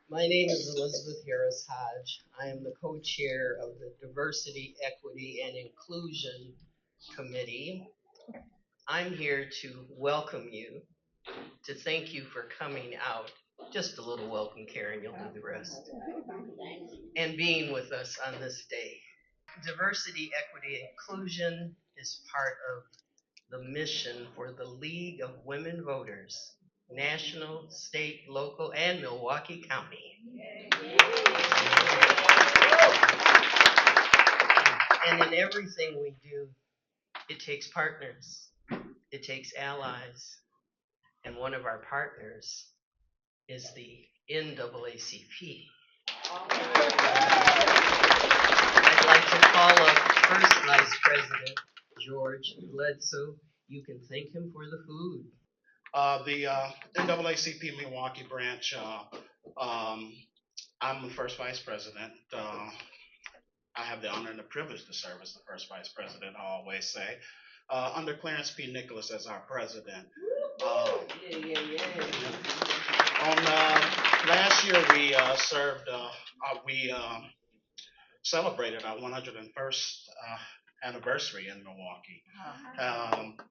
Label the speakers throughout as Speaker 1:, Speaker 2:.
Speaker 1: My name is Elizabeth Harris Hodge. I am the co-chair of the Diversity, Equity, and Inclusion Committee. I'm here to welcome you, to thank you for coming out. Just a little welcome, Karen, you'll do the rest. And being with us on this day. Diversity, Equity, Inclusion is part of the mission for the League of Women Voters, national, state, local, and Milwaukee County. And in everything we do, it takes partners, it takes allies, and one of our partners is the NAACP. I'd like to call up First Vice President George Bledsoe. You can thank him for the food.
Speaker 2: The NAACP Milwaukee branch, I'm the first vice president. I have the honor and the privilege to serve as the first vice president, I always say, under Clarence P. Nicholas as our president. On last year, we celebrated our 101st anniversary in Milwaukee.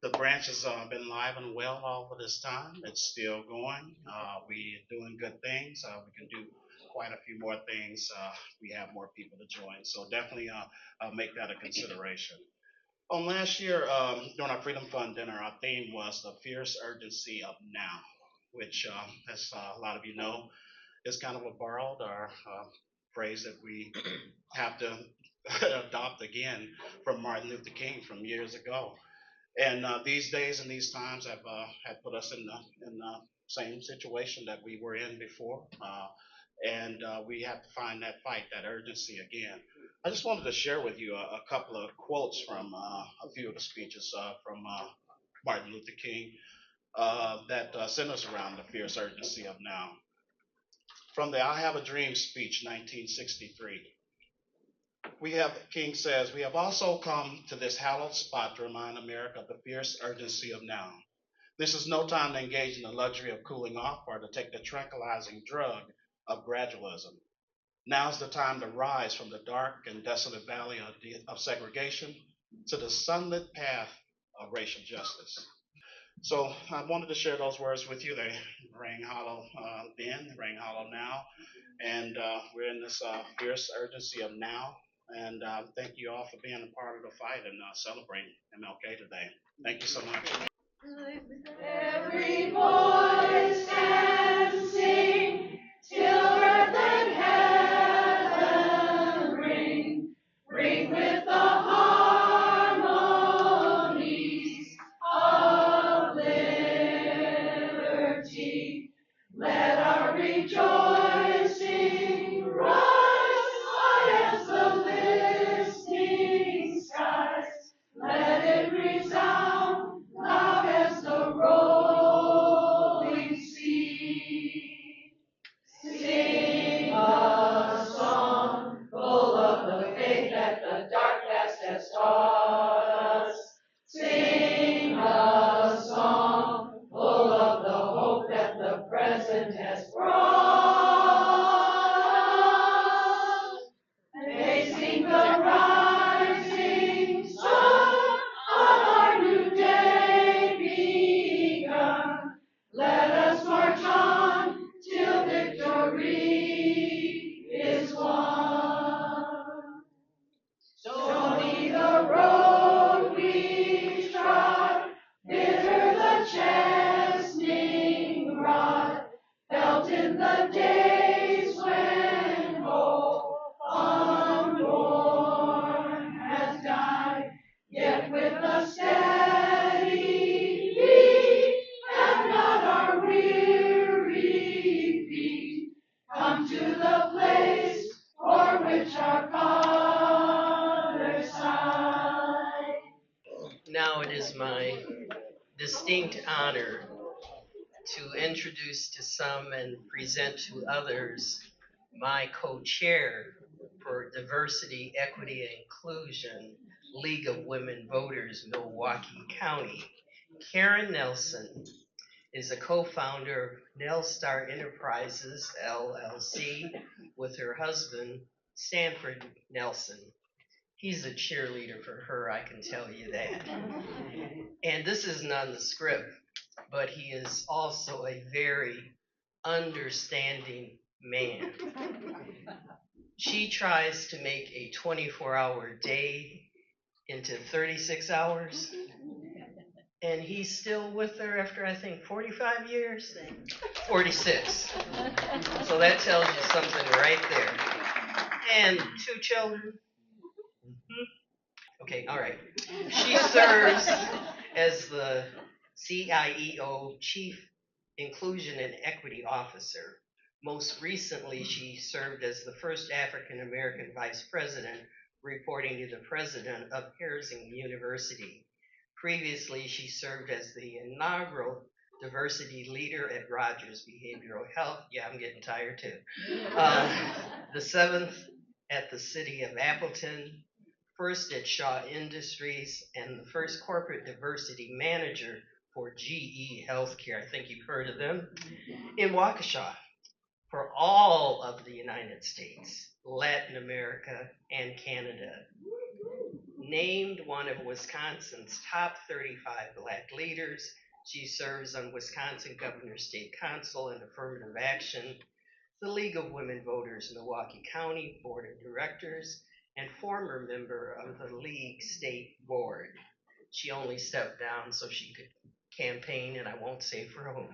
Speaker 2: The branch has been live and well all of this time. It's still going. We're doing good things. We can do quite a few more things. We have more people to join. So definitely make that a consideration. On last year, during our Freedom Fund dinner, our theme was the fierce urgency of now, which, as a lot of you know, is kind of a borrowed or phrase that we have to adopt again from Martin Luther King from years ago. And these days and these times have put us in the same situation that we were in before. And we have to find that fight, that urgency again. I just wanted to share with you a couple of quotes from a few of the speeches from Martin Luther King that centers around the fierce urgency of now. From the I Have a Dream speech, 1963. King says, we have also come to this hallowed spot to remind America of the fierce urgency of now. This is no time to engage in the luxury of cooling off or to take the tranquilizing drug of gradualism. Now's the time to rise from the dark and desolate valley of segregation to the sunlit path of racial justice. So I wanted to share those words with you. They rang hollow then, ring hollow now, and we're in this fierce urgency of now. And thank you all for being a part of the fight and celebrating MLK today. Thank you so much.
Speaker 3: Every voice can sing till earth and heaven ring with the harmonies of liberty. Let our rejoicing rise high as the listening skies. Let it resound loud as the rolling sea. Sing a song full of the faith that the dark past has taught us. Sing a song full of the hope that the present has brought. Facing the rising sun of our new day begun, let us march on till victory is won. Stony the road we trod, bitter the chastening rod, felt in the days when hope unborn has died, yet with a steady beat and not our weary feet, come to the place for which our fathers sighed.
Speaker 1: Now it is my distinct honor to introduce to some and present to others my co-chair for Diversity, Equity, and Inclusion, League of Women Voters, Milwaukee County. Karen Nelson is a co-founder of Nelstar Enterprises, LLC, with her husband, Stanford Nelson. He's a cheerleader for her, I can tell you that. And this isn't on the script, but he is also a very understanding man. She tries to make a 24-hour day into 36 hours, and he's still with her after, I think, 45 years? 46. So that tells you something right there. And 2 children. Okay, all right. She serves as the CIEO Chief Inclusion and Equity Officer. Most recently, she served as the first African American Vice President, reporting to the President of Harrison University. Previously, she served as the inaugural diversity leader at Rogers Behavioral Health. Yeah, I'm getting tired too. The 7th at the City of Appleton, first at Shaw Industries, and the first corporate diversity manager for GE Healthcare. I think you've heard of them. In Waukesha, for all of the United States, Latin America, and Canada. Named one of Wisconsin's top 35 Black leaders, she serves on Wisconsin Governor State Council and Affirmative Action, the League of Women Voters Milwaukee County Board of Directors, and former member of the League State Board. She only stepped down so she could campaign, and I won't say for whom.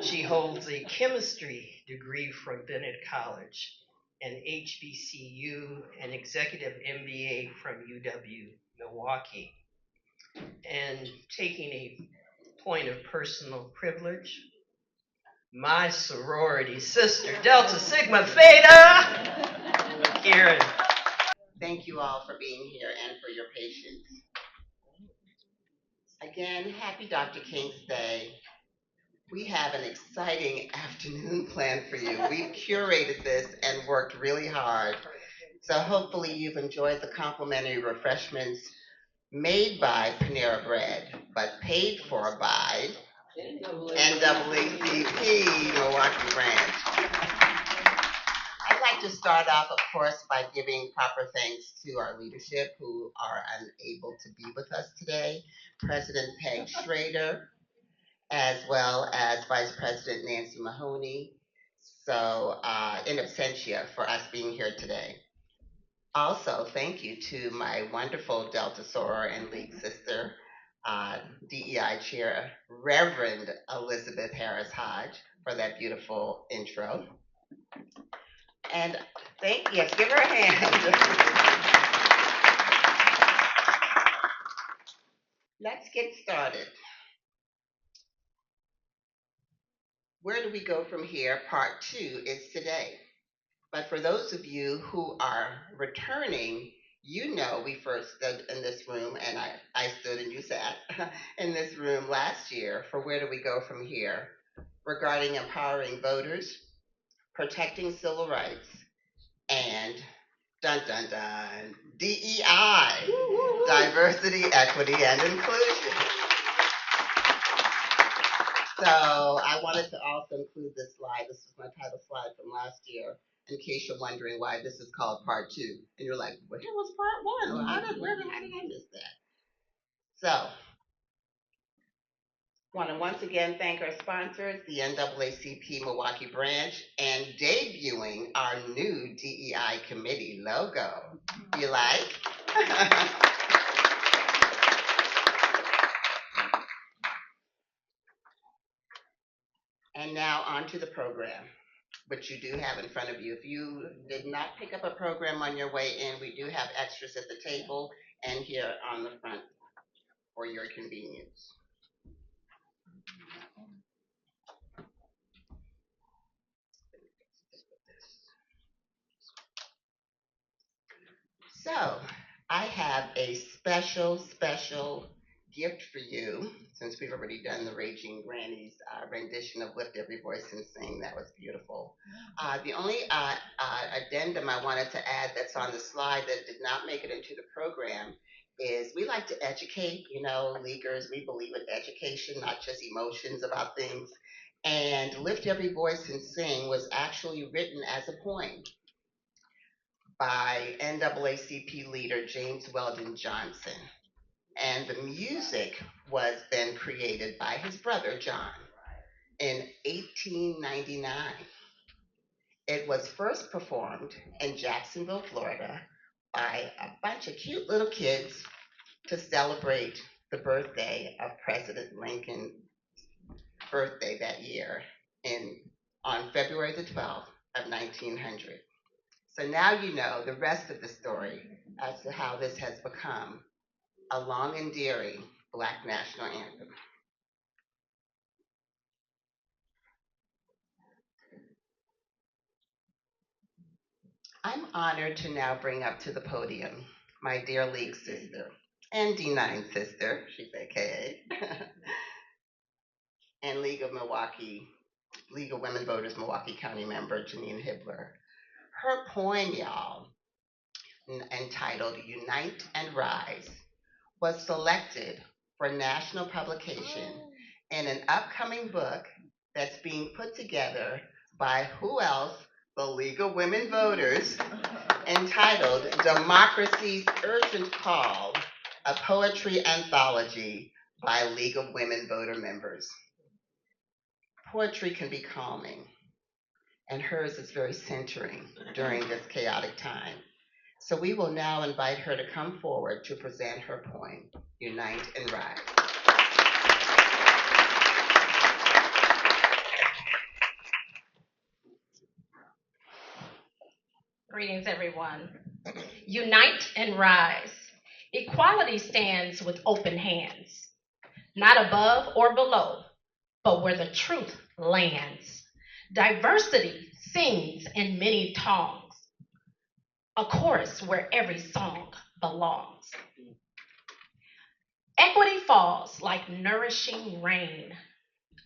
Speaker 1: She holds a chemistry degree from Bennett College, an HBCU, an executive MBA from UW Milwaukee. And taking a point of personal privilege, my sorority sister, Delta Sigma Theta, Karen.
Speaker 4: Thank you all for being here and for your patience. Again, happy Dr. King's Day. We have an exciting afternoon planned for you. We've curated this and worked really hard. So hopefully you've enjoyed the complimentary refreshments made by Panera Bread, but paid for by NAACP Milwaukee Branch. I'd like to start off, of course, by giving proper thanks to our leadership who are unable to be with us today. President Peg Schrader, as well as Vice President Nancy Mahoney. So in absentia for us being here today. Also, thank you to my wonderful Delta Soror and League sister, DEI Chair, Reverend Elizabeth Harris Hodge, for that beautiful intro. And yes, give her a hand. Let's get started. Where do we go from here? Part 2 is today. But for those of you who are returning, you know we first stood in this room, and I stood and you sat in this room last year for where do we go from here regarding empowering voters, protecting civil rights, and dun dun dun, DEI, diversity, equity, and inclusion. So I wanted to also include this slide. This is my title slide from last year, in case you're wondering why this is called part 2. And you're like, well, here was part 1. Well, how did I miss that? So want to once again thank our sponsors, the NAACP Milwaukee Branch, and debuting our new DEI committee logo. You like? And now on to the program, which you do have in front of you. If you did not pick up a program on your way in, we do have extras at the table and here on the front for your convenience. So I have a special gift for you, since we've already done the Raging Granny's rendition of Lift Every Voice and Sing. That was beautiful. The only addendum I wanted to add that's on the slide that did not make it into the program is we like to educate, leaguers. We believe in education, not just emotions about things. And Lift Every Voice and Sing was actually written as a poem by NAACP leader James Weldon Johnson. And the music was then created by his brother John in 1899. It was first performed in Jacksonville, Florida by a bunch of cute little kids to celebrate the birthday of President Lincoln's birthday that year in on February the 12th of 1900. So now you know the rest of the story as to how this has become a long endearing Black national anthem. I'm honored to now bring up to the podium my dear League sister and D9 sister, she's AKA, and League of Women Voters Milwaukee County member Janine Hibbler. Her poem, y'all, entitled Unite and Rise, was selected for national publication in an upcoming book that's being put together by who else? The League of Women Voters, entitled Democracy's Urgent Call, a poetry anthology by League of Women Voter members. Poetry can be calming, and hers is very centering during this chaotic time. So we will now invite her to come forward to present her poem, Unite and Rise.
Speaker 5: Greetings, everyone. Unite and rise. Equality stands with open hands, not above or below, but where the truth lands. Diversity sings in many tongues, a chorus where every song belongs. Equity falls like nourishing rain,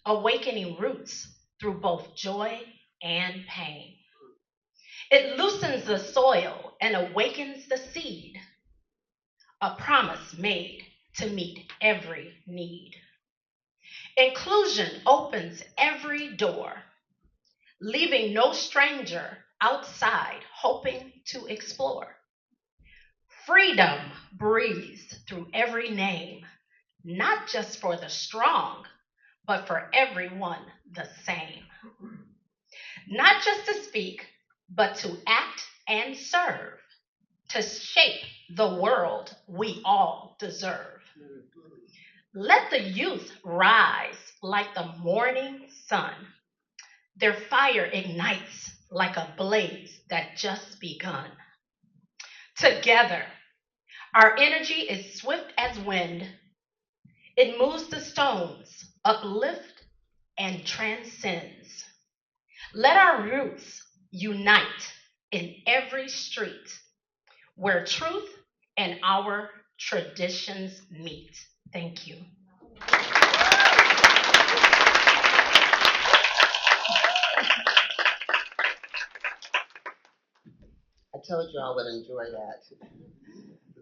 Speaker 5: awakening roots through both joy and pain. It loosens the soil and awakens the seed, a promise made to meet every need. Inclusion opens every door, leaving no stranger outside hoping to explore. Freedom breathes through every name, not just for the strong, but for everyone the same. Not just to speak, but to act and serve, to shape the world we all deserve. Let the youth rise like the morning sun. Their fire ignites like a blaze that just begun. Together, our energy is swift as wind. It moves the stones, uplifts, and transcends. Let our roots unite in every street where truth and our traditions meet. Thank you.
Speaker 4: I told you I would enjoy that.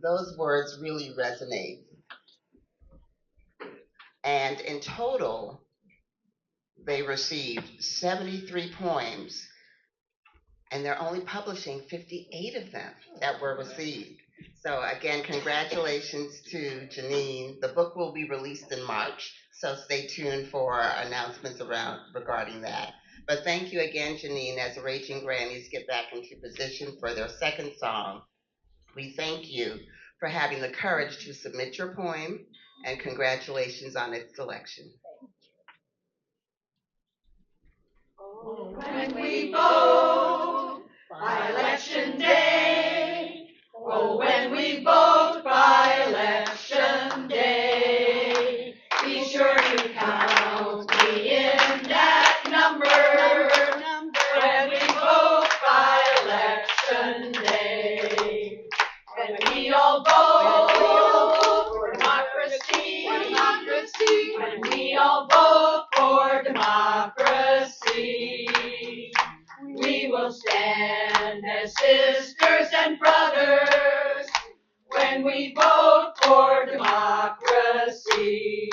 Speaker 4: Those words really resonate. And in total, they received 73 poems, and they're only publishing 58 of them that were received. So again, congratulations to Janine. The book will be released in March, so stay tuned for announcements regarding that. But thank you again, Janine, as the Raging Grannies get back into position for their second song. We thank you for having the courage to submit your poem, and congratulations on its selection.
Speaker 3: When we vote by election day, oh, when we vote by election day, be sure you count me in that number. When we vote by election day, when we all vote for democracy, when we all vote for democracy, we will stand as sisters and brothers when we vote for democracy.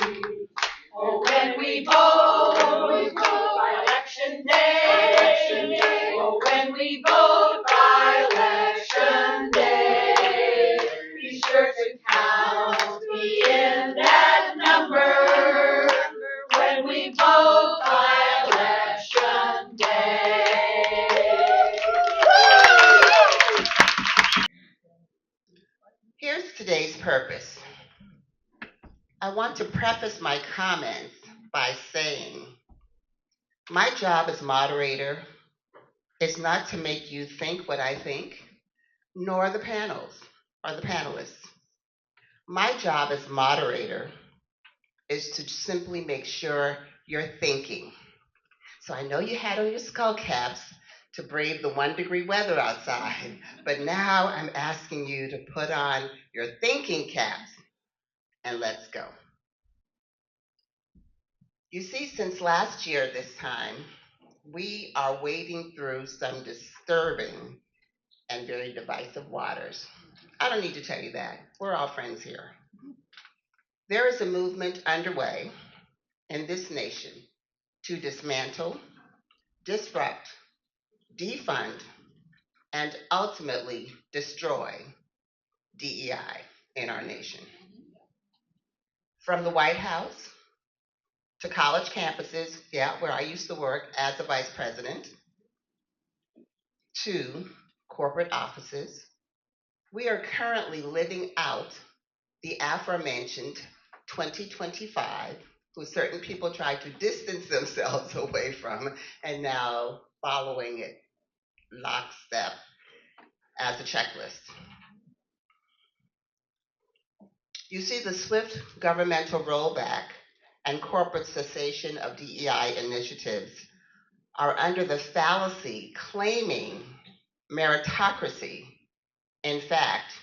Speaker 3: Oh, when we vote by election day. Oh, when we vote by election day. Be sure to count me in that number when we vote by election day.
Speaker 4: Here's today's purpose. I want to preface my comments by saying my job as moderator is not to make you think what I think, nor the panels or the panelists. My job as moderator is to simply make sure you're thinking. So I know you had on your skull caps to brave the 1-degree weather outside, but now I'm asking you to put on your thinking caps and let's go. You see, since last year at this time, we are wading through some disturbing and very divisive waters. I don't need to tell you that. We're all friends here. There is a movement underway in this nation to dismantle, disrupt, defund, and ultimately destroy DEI in our nation. From the White House to college campuses, yeah, where I used to work as a vice president, to corporate offices, we are currently living out the aforementioned 2025, who certain people try to distance themselves away from, and now following it lockstep as a checklist. You see, the swift governmental rollback and corporate cessation of DEI initiatives are under the fallacy claiming meritocracy. In fact,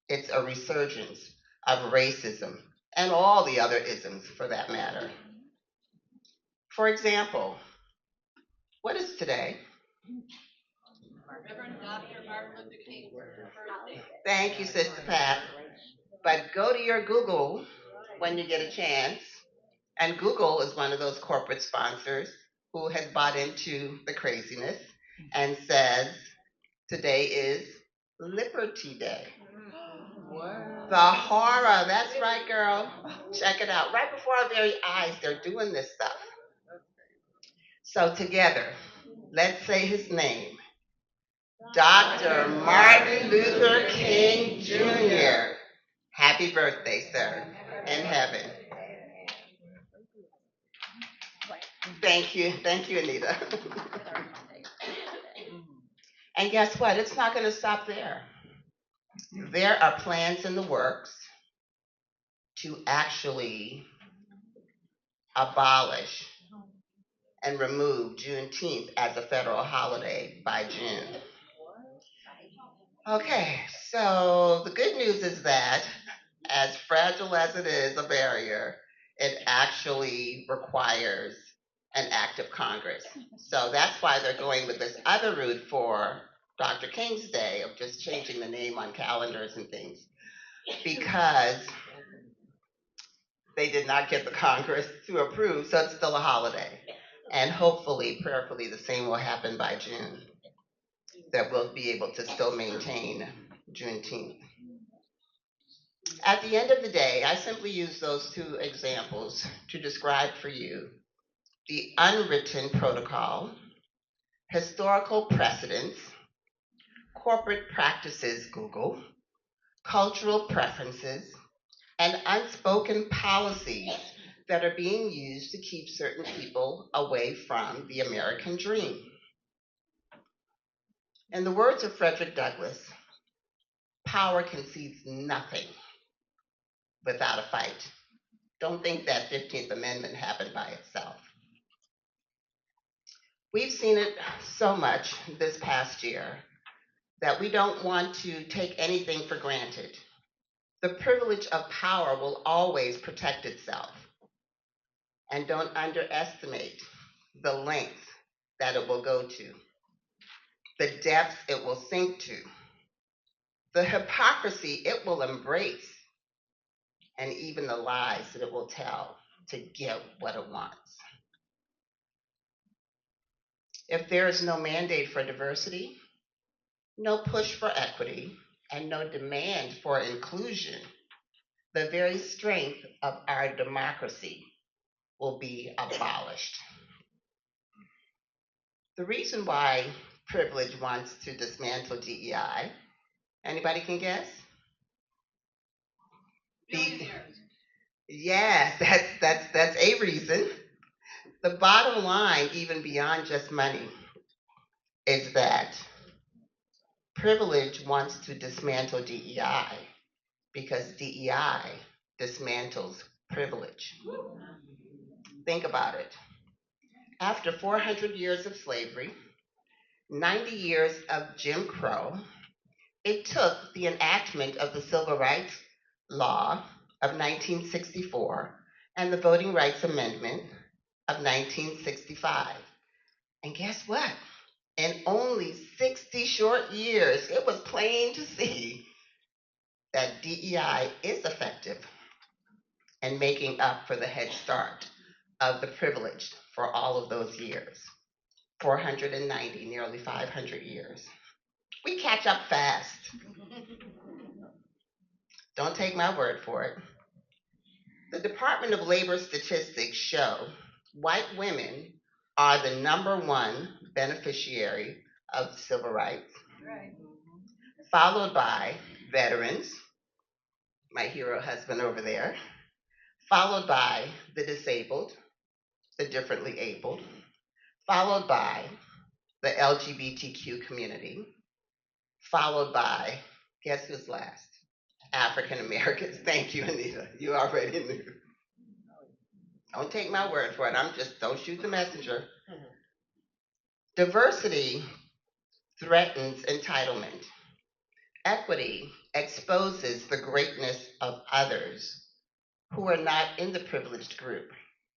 Speaker 4: it's a resurgence of racism and all the other isms for that matter. For example, what is today? Thank you, Sister Pat. But go to your Google when you get a chance. And Google is one of those corporate sponsors who has bought into the craziness and says today is Liberty Day. The horror. That's right, girl. Check it out. Right before our very eyes, they're doing this stuff. So, together, let's say his name Dr. Martin Luther King Jr. Happy birthday, sir, in heaven. Thank you, Anita. And guess what? It's not going to stop there. There are plans in the works to actually abolish and remove Juneteenth as a federal holiday by June. Okay, so the good news is that, as fragile as it is, a barrier, it actually requires an act of Congress. So that's why they're going with this other route for Dr. King's Day of just changing the name on calendars and things, because they did not get the Congress to approve, so it's still a holiday. And hopefully, prayerfully, the same will happen by June, that we'll be able to still maintain Juneteenth. At the end of the day, I simply use those two examples to describe for you the unwritten protocol, historical precedents, corporate practices, Google, cultural preferences, and unspoken policies that are being used to keep certain people away from the American dream. In the words of Frederick Douglass, power concedes nothing without a fight. Don't think that 15th Amendment happened by itself. We've seen it so much this past year that we don't want to take anything for granted. The privilege of power will always protect itself. And don't underestimate the lengths that it will go to, the depths it will sink to, The hypocrisy it will embrace, and even the lies that it will tell to get what it wants. If there is no mandate for diversity, no push for equity, and no demand for inclusion, the very strength of our democracy will be abolished. The reason why privilege wants to dismantle DEI, anybody can guess? Be- yes, that's a reason. The bottom line, even beyond just money, is that privilege wants to dismantle DEI because DEI dismantles privilege. Think about it. After 400 years of slavery, 90 years of Jim Crow, it took the enactment of the Civil Rights Law of 1964 and the Voting Rights Amendment of 1965. And guess what? In only 60 short years, it was plain to see that DEI is effective in making up for the head start of the privileged for all of those years. 490, nearly 500 years. We catch up fast. Don't take my word for it. The Department of Labor statistics show white women are the number one beneficiary of civil rights, followed by veterans, my hero husband over there, followed by the disabled, the differently abled, followed by the LGBTQ community, followed by, guess who's last? African Americans. Thank you, Anita. You already knew. Don't take my word for it. Don't shoot the messenger. Diversity threatens entitlement. Equity exposes the greatness of others who are not in the privileged group.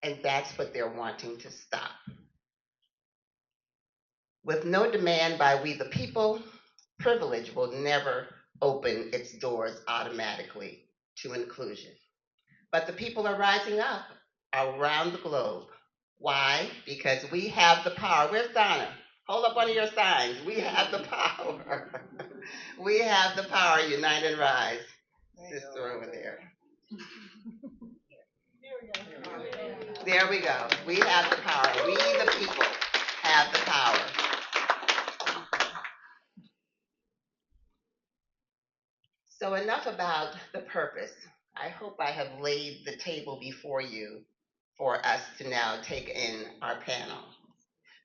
Speaker 4: And that's what they're wanting to stop. With no demand by we the people, privilege will never open its doors automatically to inclusion. But the people are rising up around the globe. Why? Because we have the power. Where's Donna? Hold up one of your signs. We have the power. We have the power. Unite and rise. Sister over there. There we go. We have the power. We, the people, have the power. So, enough about the purpose. I hope I have laid the table before you for us to now take in our panel.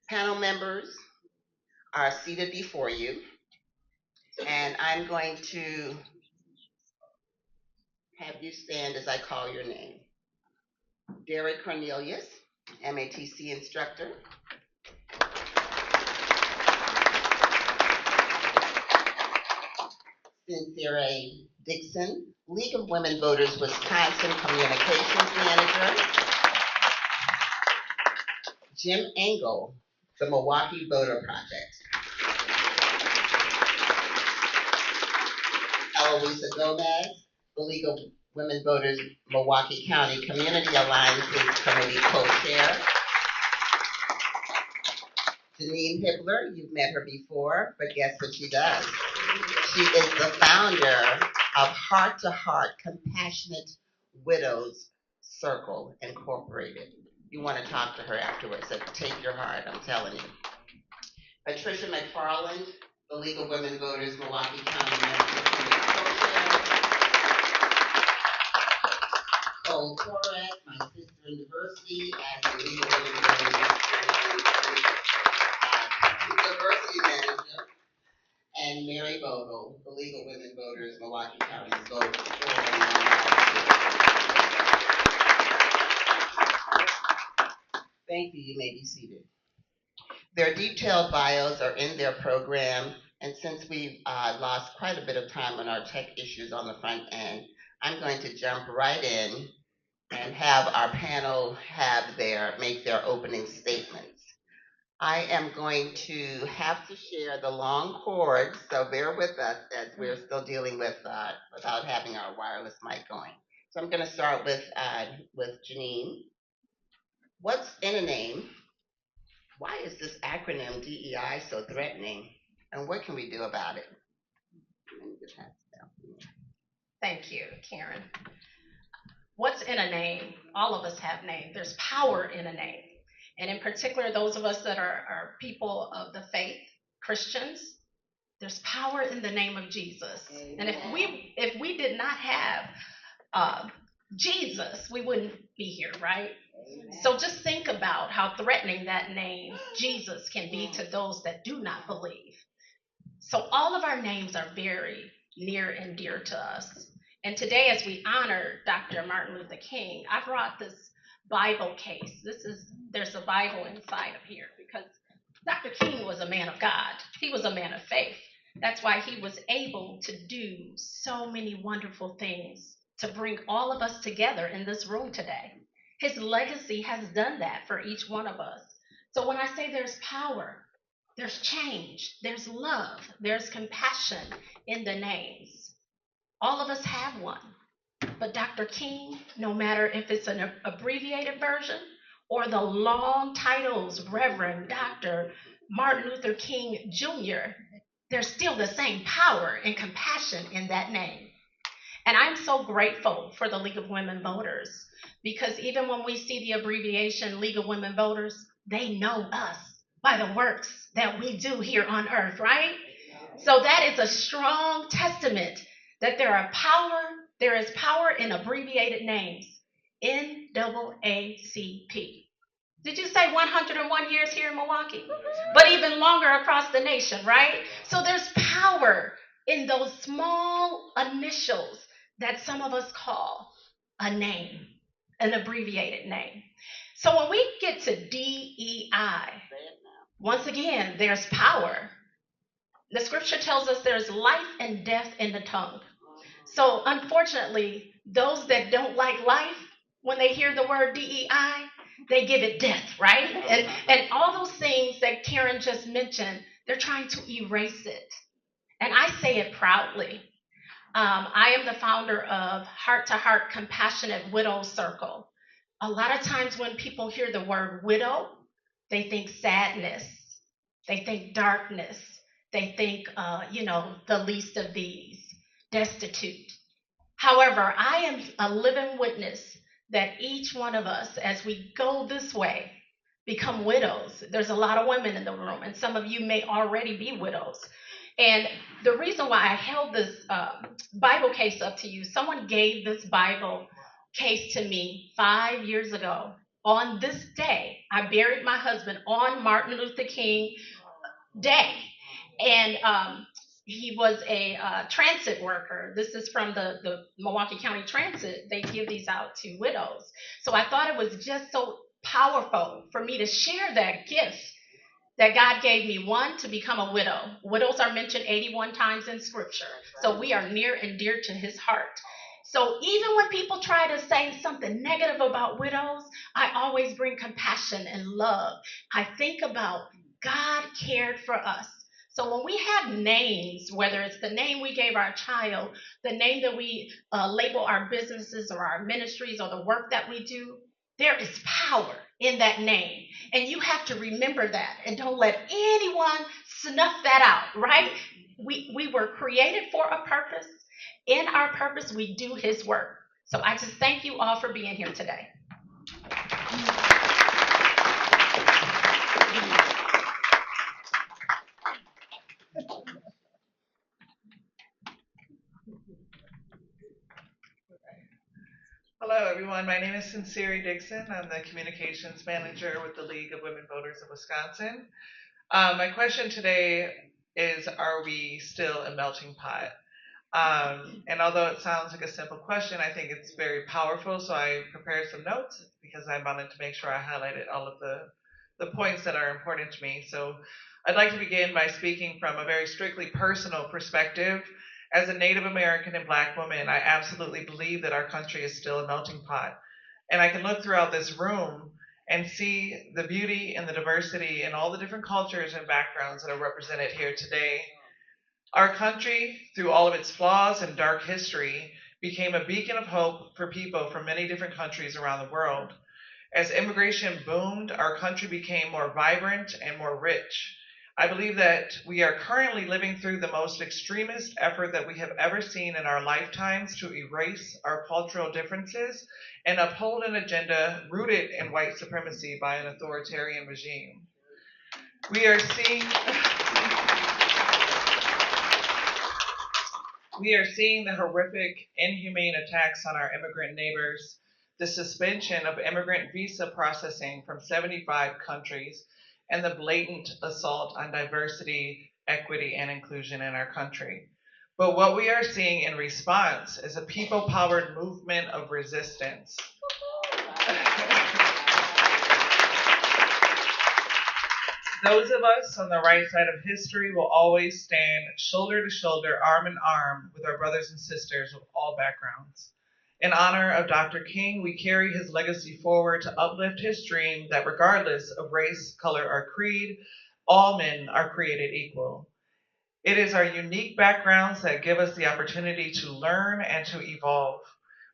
Speaker 4: Panel members are seated before you, and I'm going to have you stand as I call your name. Derek Cornelius, MATC instructor. Cynthia Dixon, League of Women Voters Wisconsin Communications Manager. Jim Engel, the Milwaukee Voter Project. Eloisa Gomez, the League of Women Voters Milwaukee County Community Alliances Committee co-chair. Janine Hibbler, you've met her before, but guess what she does? She is the founder of Heart to Heart Compassionate Widows Circle Incorporated. You want to talk to her afterwards, so take your heart, I'm telling you. Patricia McFarland, the League of Women Voters Milwaukee County co-chair. Cole Torres, my sister in diversity, as the League of Women Voters diversity manager. And Mary Vogel, the League of Women Voters Milwaukee County vote Thank you. You may be seated. Their detailed bios are in their program, and since we've lost quite a bit of time on our tech issues on the front end, I'm going to jump right in and have our panel make their opening statements. I am going to have to share the long cord, so bear with us as we're still dealing without having our wireless mic going. So I'm going to start with Janine. What's in a name? Why is this acronym DEI so threatening? And what can we do about it?
Speaker 5: Thank you, Karen. What's in a name? All of us have names. There's power in a name. And in particular, those of us that are people of the faith, Christians, there's power in the name of Jesus. Amen. And if we did not have Jesus, we wouldn't be here, right? Amen. So just think about how threatening that name Jesus can be to those that do not believe. So all of our names are very near and dear to us. And today, as we honor Dr. Martin Luther King, I brought this Bible case. There's a Bible inside of here because Dr. King was a man of God. He was a man of faith. That's why he was able to do so many wonderful things to bring all of us together in this room today. His legacy has done that for each one of us. So when I say there's power, there's change, there's love, there's compassion in the names. All of us have one. But Dr. King, no matter if it's an abbreviated version or the long titles, Reverend, Dr. Martin Luther King Jr., there's still the same power and compassion in that name. And I'm so grateful for the League of Women Voters because even when we see the abbreviation League of Women Voters, they know us by the works that we do here on earth, right? So that is a strong testament that there is power in abbreviated names. NAACP. Did you say 101 years here in Milwaukee? But even longer across the nation, right? So there's power in those small initials that some of us call a name, an abbreviated name. So when we get to DEI, once again, there's power. The scripture tells us there's life and death in the tongue. So unfortunately, those that don't like life, when they hear the word DEI, they give it death, right? And all those things that Karen just mentioned, they're trying to erase it. And I say it proudly. I am the founder of Heart to Heart Compassionate Widow Circle. A lot of times when people hear the word widow, they think sadness, they think darkness, they think, the least of these, destitute. However, I am a living witness that each one of us, as we go this way, become widows. There's a lot of women in the room, and some of you may already be widows. And the reason why I held this Bible case up to you, someone gave this Bible case to me 5 years ago. On this day, I buried my husband on Martin Luther King Day. And he was a transit worker. This is from the Milwaukee County Transit. They give these out to widows. So I thought it was just so powerful for me to share that gift that God gave me, one, to become a widow. Widows are mentioned 81 times in Scripture. So we are near and dear to his heart. So even when people try to say something negative about widows, I always bring compassion and love. I think about God cared for us. So when we have names, whether it's the name we gave our child, the name that we label our businesses or our ministries or the work that we do, there is power in that name. And you have to remember that and don't let anyone snuff that out, right? We were created for a purpose. In our purpose, we do his work. So I just thank you all for being here today.
Speaker 3: Hello, everyone. My name is Sincere Dixon. I'm the communications manager with the League of Women Voters of Wisconsin. My question today is, are we still a melting pot? And although it sounds like a simple question, I think it's very powerful. So I prepared some notes because I wanted to make sure I highlighted all of the points that are important to me. So I'd like to begin by speaking from a very strictly personal perspective. As a Native American and Black woman, I absolutely believe that our country is still a melting pot. And I can look throughout this room
Speaker 6: and see the beauty and the diversity and all the different cultures and backgrounds that are represented here today. Our country, through all of its flaws and dark history, became a beacon of hope for people from many different countries around the world. As immigration boomed, our country became more vibrant and more rich. I believe that we are currently living through the most extremist effort that we have ever seen in our lifetimes to erase our cultural differences and uphold an agenda rooted in white supremacy by an authoritarian regime. We are seeing We are seeing the horrific, inhumane attacks on our immigrant neighbors, the suspension of immigrant visa processing from 75 countries, and the blatant assault on diversity, equity, and inclusion in our country. But what we are seeing in response is a people powered movement of resistance. Those of us on the right side of history will always stand shoulder to shoulder, arm in arm with our brothers and sisters of all backgrounds. In honor of Dr. King, we carry his legacy forward to uplift his dream that regardless of race, color, or creed, all men are created equal. It is our unique backgrounds that give us the opportunity to learn and to evolve.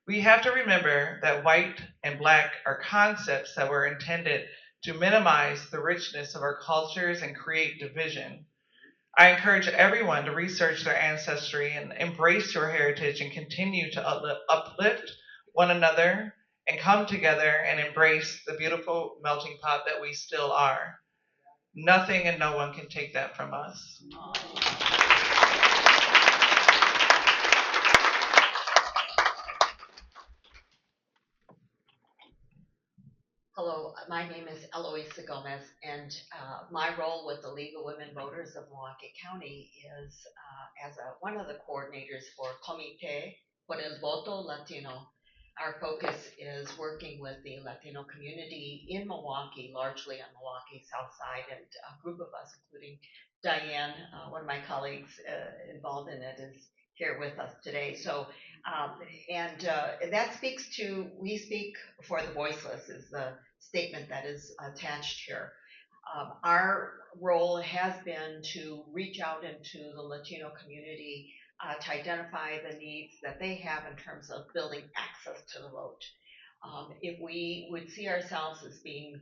Speaker 6: We have to remember that white and black are concepts that were intended to minimize the richness of our cultures and create division. I encourage everyone to research their ancestry and embrace your heritage and continue to uplift one another and come together and embrace the beautiful melting pot that we still are. Nothing and no one can take that from us.
Speaker 7: Hello, my name is Eloisa Gomez, and my role with the League of Women Voters of Milwaukee County is as one of the coordinators for Comité por el Voto Latino. Our focus is working with the Latino community in Milwaukee, largely on Milwaukee South Side, and a group of us, including Diane, one of my colleagues involved in it, is here with us today. So, that speaks to, we speak for the voiceless, is the statement that is attached here. Our role has been to reach out into the Latino community to identify the needs that they have in terms of building access to the vote. If we would see ourselves as being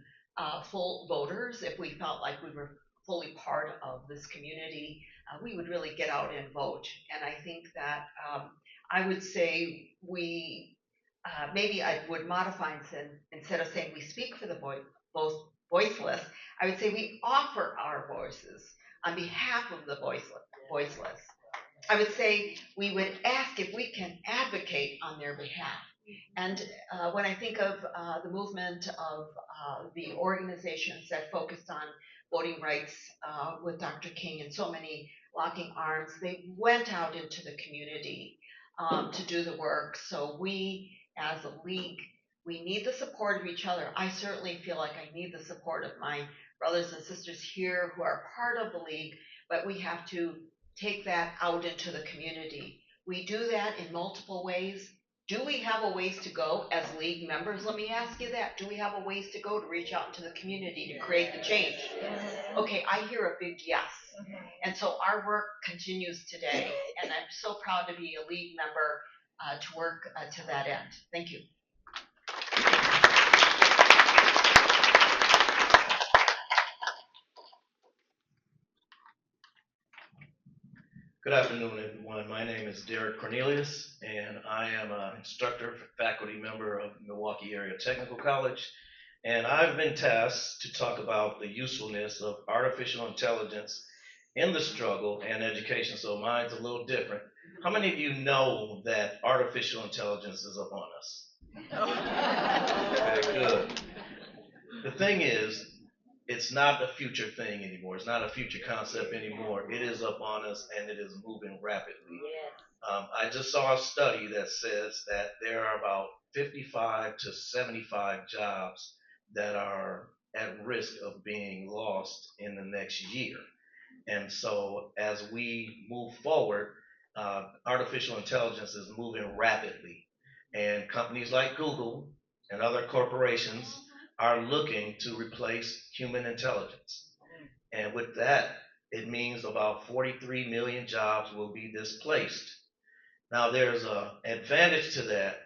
Speaker 7: full voters, if we felt like we were fully part of this community, we would really get out and vote. And I think that I would say we maybe I would modify and say, instead of saying we speak for the voiceless, I would say we offer our voices on behalf of the voiceless. I would say we would ask if we can advocate on their behalf. And when I think of the movement of the organizations that focused on voting rights with Dr. King and so many locking arms, they went out into the community to do the work. So we, as a league, we need the support of each other. I certainly feel like I need the support of my brothers and sisters here who are part of the league, but we have to take that out into the community. We do that in multiple ways. Do we have a ways to go as league members? Let me ask you that. Do we have a ways to go to reach out into the community to create the change? Okay, I hear a big yes. And so our work continues today, and I'm so proud to be a league member to work to that end. Thank you.
Speaker 8: Good afternoon, everyone. My name is Derek Cornelius, and I am an instructor, faculty member of Milwaukee Area Technical College. And I've been tasked to talk about the usefulness of artificial intelligence in the struggle and education. So mine's a little different. How many of you know that artificial intelligence is upon us? Okay, good. The thing is, it's not a future thing anymore. It's not a future concept anymore. It is upon us, and it is moving rapidly. I just saw a study that says that there are about 55 to 75 jobs that are at risk of being lost in the next year. And so as we move forward, artificial intelligence is moving rapidly. And companies like Google and other corporations are looking to replace human intelligence. And with that, it means about 43 million jobs will be displaced. Now, there's an advantage to that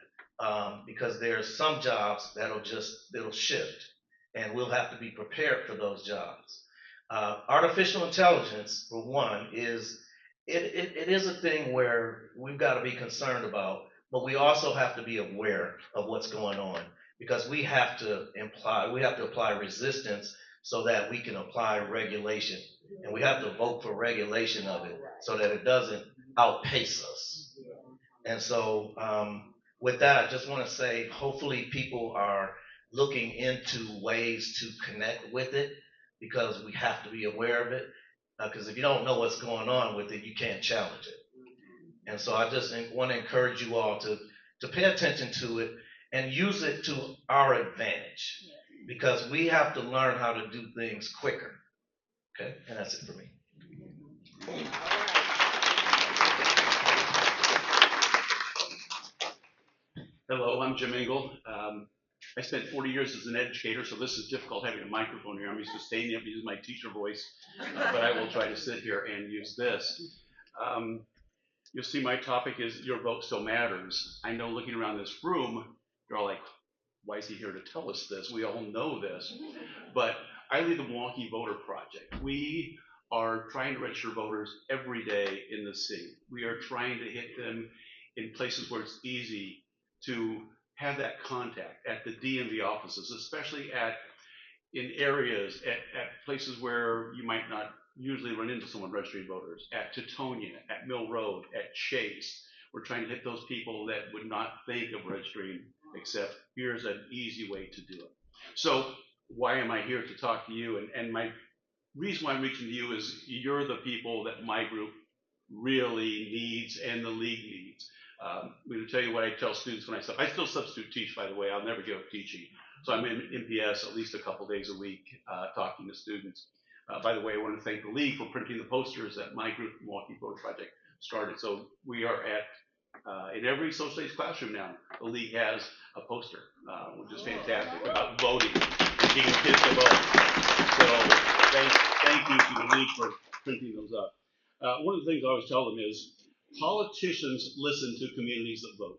Speaker 8: because there's some jobs that'll shift, and we'll have to be prepared for those jobs. Artificial intelligence, for one, it is a thing where we've got to be concerned about, but we also have to be aware of what's going on because we have to apply resistance so that we can apply regulation, and we have to vote for regulation of it so that it doesn't outpace us. And so, with that, I just want to say, hopefully, people are looking into ways to connect with it because we have to be aware of it. Because if you don't know what's going on with it, you can't challenge it. And so, I just want to encourage you all to pay attention to it and use it to our advantage because we have to learn how to do things quicker. Okay, and that's it for me.
Speaker 9: Hello, I'm Jim Engel. I spent 40 years as an educator, so this is difficult having a microphone here. I'm used to standing up and using my teacher voice, but I will try to sit here and use this. You'll see my topic is Your Vote Still Matters. I know looking around this room, you're all like, why is he here to tell us this? We all know this. But I lead the Milwaukee Voter Project. We are trying to register voters every day in the city. We are trying to hit them in places where it's easy to have that contact at the DMV offices, especially in areas, at places where you might not usually run into someone registering voters, at Teutonia, at Mill Road, at Chase. We're trying to hit those people that would not think of registering, except here's an easy way to do it. So why am I here to talk to you? And my reason why I'm reaching to you is you're the people that my group really needs and the league needs. I'm going to tell you what I tell students when I still substitute teach, by the way. I'll never give up teaching. So I'm in MPS at least a couple days a week talking to students. By the way, I want to thank the league for printing the posters that my group, Milwaukee Voter Project, started. So we are in every social studies classroom now, the league has a poster, which is fantastic, about voting and getting kids to vote. So thank you to the league for printing those up. One of the things I always tell them is politicians listen to communities that vote.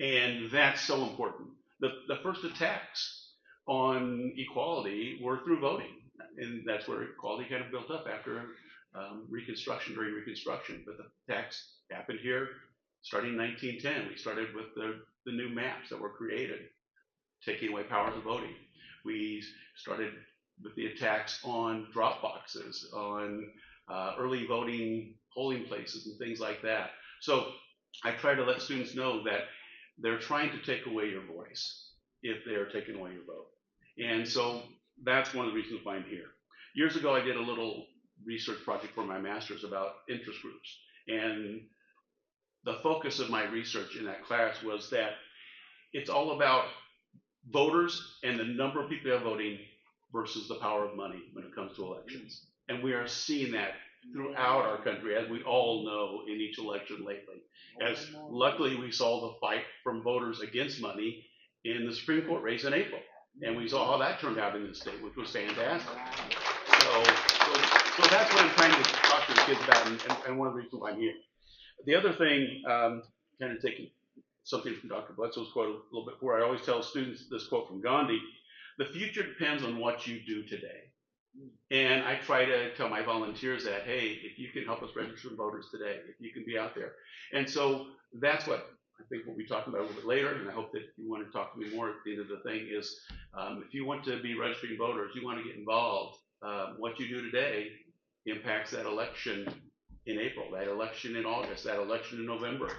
Speaker 9: And that's so important. The first attacks on equality were through voting. And that's where equality kind of built up after Reconstruction, during Reconstruction. But the attacks happened here starting in 1910. We started with the new maps that were created, taking away powers of voting. We started with the attacks on drop boxes, on early voting polling places and things like that. So I try to let students know that they're trying to take away your voice if they're taking away your vote. And so that's one of the reasons why I'm here. Years ago, I did a little research project for my master's about interest groups. And the focus of my research in that class was that it's all about voters and the number of people who are voting versus the power of money when it comes to elections. And we are seeing that throughout our country, as we all know, in each election lately. As luckily we saw the fight from voters against money in the Supreme Court race in April. And we saw how that turned out in this state, which was fantastic. So that's what I'm trying to talk to the kids about, and one of the reasons why I'm here. The other thing, kind of taking something from Dr. Bledsoe's quote a little bit before, I always tell students this quote from Gandhi: the future depends on what you do today. And I try to tell my volunteers that, hey, if you can help us register voters today, if you can be out there. And so that's what I think we'll be talking about a little bit later, and I hope that you want to talk to me more at the end of the thing is, if you want to be registering voters, you want to get involved, what you do today impacts that election in April, that election in August, that election in November.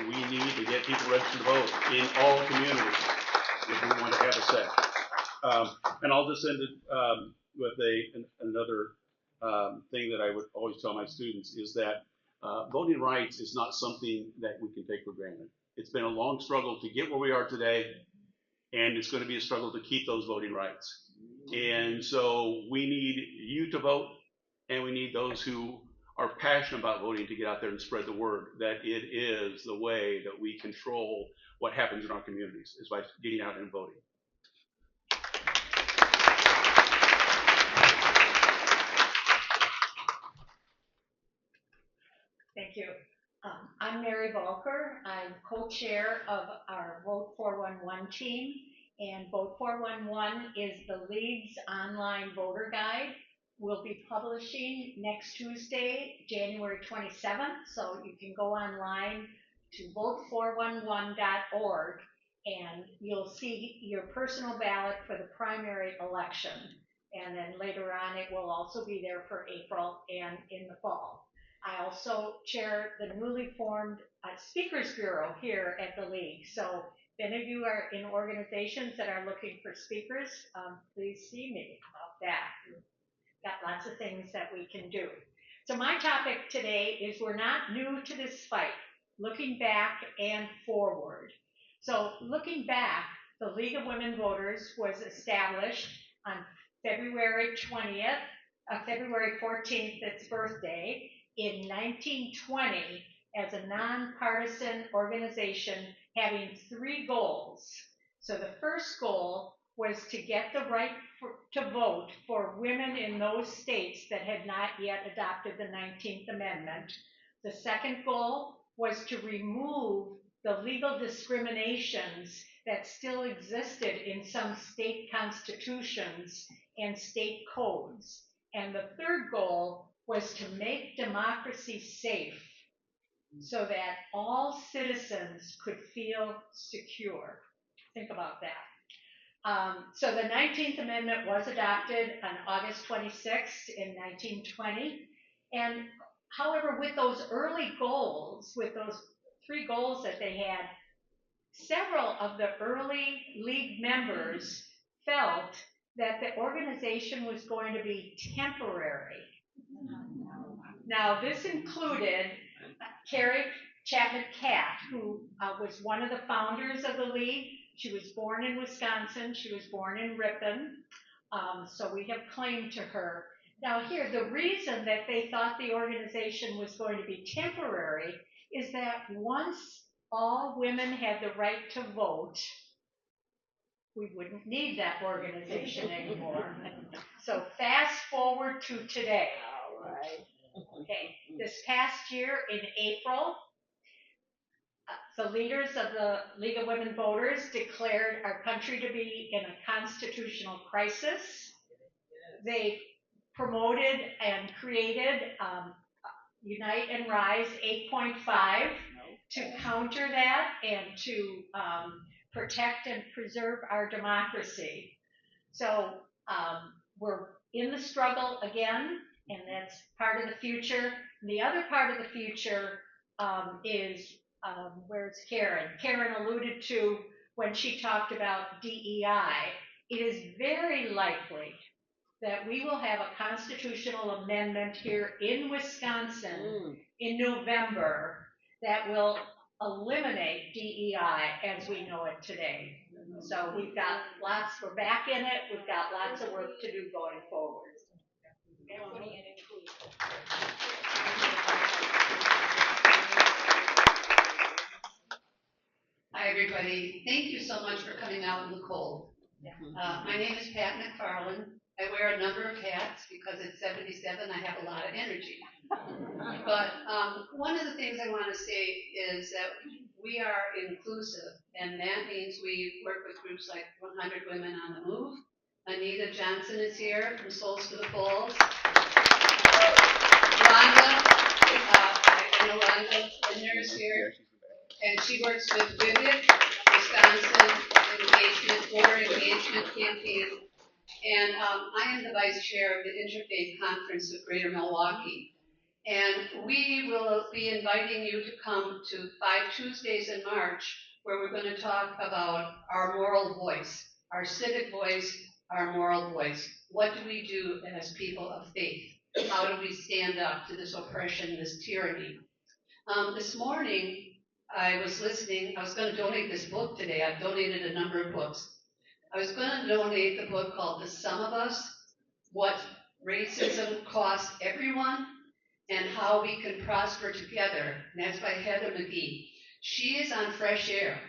Speaker 9: We need to get people registered to vote in all communities if we want to have a say. And I'll just end it with another thing that I would always tell my students is that voting rights is not something that we can take for granted. It's been a long struggle to get where we are today, and it's going to be a struggle to keep those voting rights. And so we need you to vote, and we need those who are passionate about voting to get out there and spread the word that it is the way that we control what happens in our communities, is by getting out and voting.
Speaker 10: Thank you. I'm Mary Volker. I'm co-chair of our Vote 411 team, and Vote 411 is the League's online voter guide. We'll be publishing next Tuesday, January 27th, so you can go online to vote411.org and you'll see your personal ballot for the primary election. And then later on, it will also be there for April and in the fall. I also chair the newly formed Speakers Bureau here at the League. So if any of you are in organizations that are looking for speakers, please see me about that. Got lots of things that we can do. So my topic today is we're not new to this fight, looking back and forward. So looking back, the League of Women Voters was established on February 20th, February 14th, its birthday, in 1920 as a nonpartisan organization having three goals. So the first goal was to get the right to vote for women in those states that had not yet adopted the 19th Amendment. The second goal was to remove the legal discriminations that still existed in some state constitutions and state codes. And the third goal was to make democracy safe so that all citizens could feel secure. Think about that. So the 19th Amendment was adopted on August 26th in 1920. And however, with those early goals, with those three goals that they had, several of the early League members felt that the organization was going to be temporary. Now, this included Carrie Chapman Catt, who was one of the founders of the League. She was born in Wisconsin. She was born in Ripon. So we have claim to her. Now here, the reason that they thought the organization was going to be temporary is that once all women had the right to vote, we wouldn't need that organization anymore. So fast forward to today. All right. Okay, this past year in April, the leaders of the League of Women Voters declared our country to be in a constitutional crisis. They promoted and created Unite and Rise 8.5 to counter that and to protect and preserve our democracy. So we're in the struggle again, and that's part of the future. And the other part of the future is where's Karen? Karen alluded to when she talked about DEI. It is very likely that we will have a constitutional amendment here in Wisconsin in November that will eliminate DEI as we know it today. So we've got lots, we're back in it, we've got lots of work to do going forward. Equity and inclusion.
Speaker 11: Hi, everybody. Thank you so much for coming out in the cold. My name is Pat McFarland. I wear a number of hats because at 77 I have a lot of energy. But one of the things I want to say is that we are inclusive, and that means we work with groups like 100 Women on the Move. Anita Johnson is here from Souls for the Falls. Rhonda, I know Rhonda Lindner is here, and she works with Vivian, Wisconsin Voter Engagement Campaign. And I am the vice chair of the Interfaith Conference of Greater Milwaukee. And we will be inviting you to come to 5 Tuesdays in March, where we're going to talk about our moral voice, our civic voice, our moral voice. What do we do as people of faith? How do we stand up to this oppression, this tyranny? This morning, I was listening. I was going to donate this book today. I've donated a number of books. I was going to donate the book called The Sum of Us, What Racism Costs Everyone, and How We Can Prosper Together. And that's by Heather McGee. She is on Fresh Air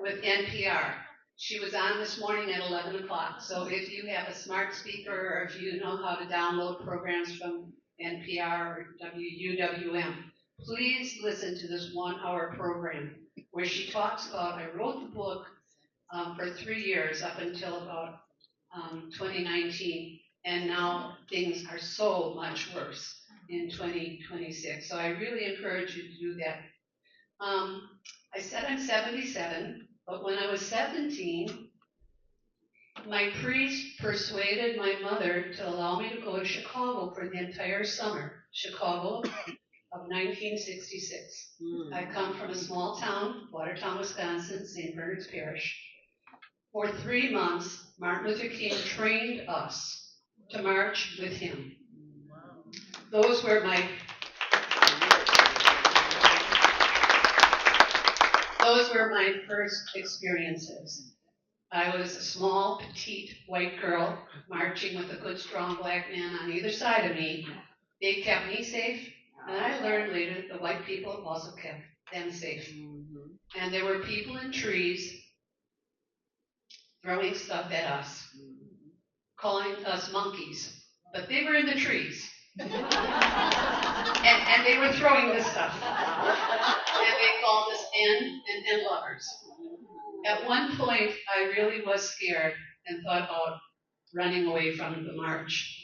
Speaker 11: with NPR. She was on this morning at 11 o'clock. So if you have a smart speaker or if you know how to download programs from NPR or WUWM, Please listen to this 1 hour program where she talks about, I wrote the book for 3 years up until about 2019, and now things are so much worse in 2026. So I really encourage you to do that. I said I'm 77, but when I was 17, my priest persuaded my mother to allow me to go to Chicago for the entire summer. Chicago of 1966. I come from a small town, Watertown, Wisconsin, St. Bernard's Parish. For 3 months, Martin Luther King trained us to march with him. Those were my first experiences. I was a small, petite, white girl marching with a good, strong black man on either side of me. They kept me safe, and I learned later that the white people also kept them safe. And there were people in trees throwing stuff at us, calling us monkeys, but they were in the trees. and they were throwing this stuff. And they called us N lovers. At one point, I really was scared and thought about running away from the march,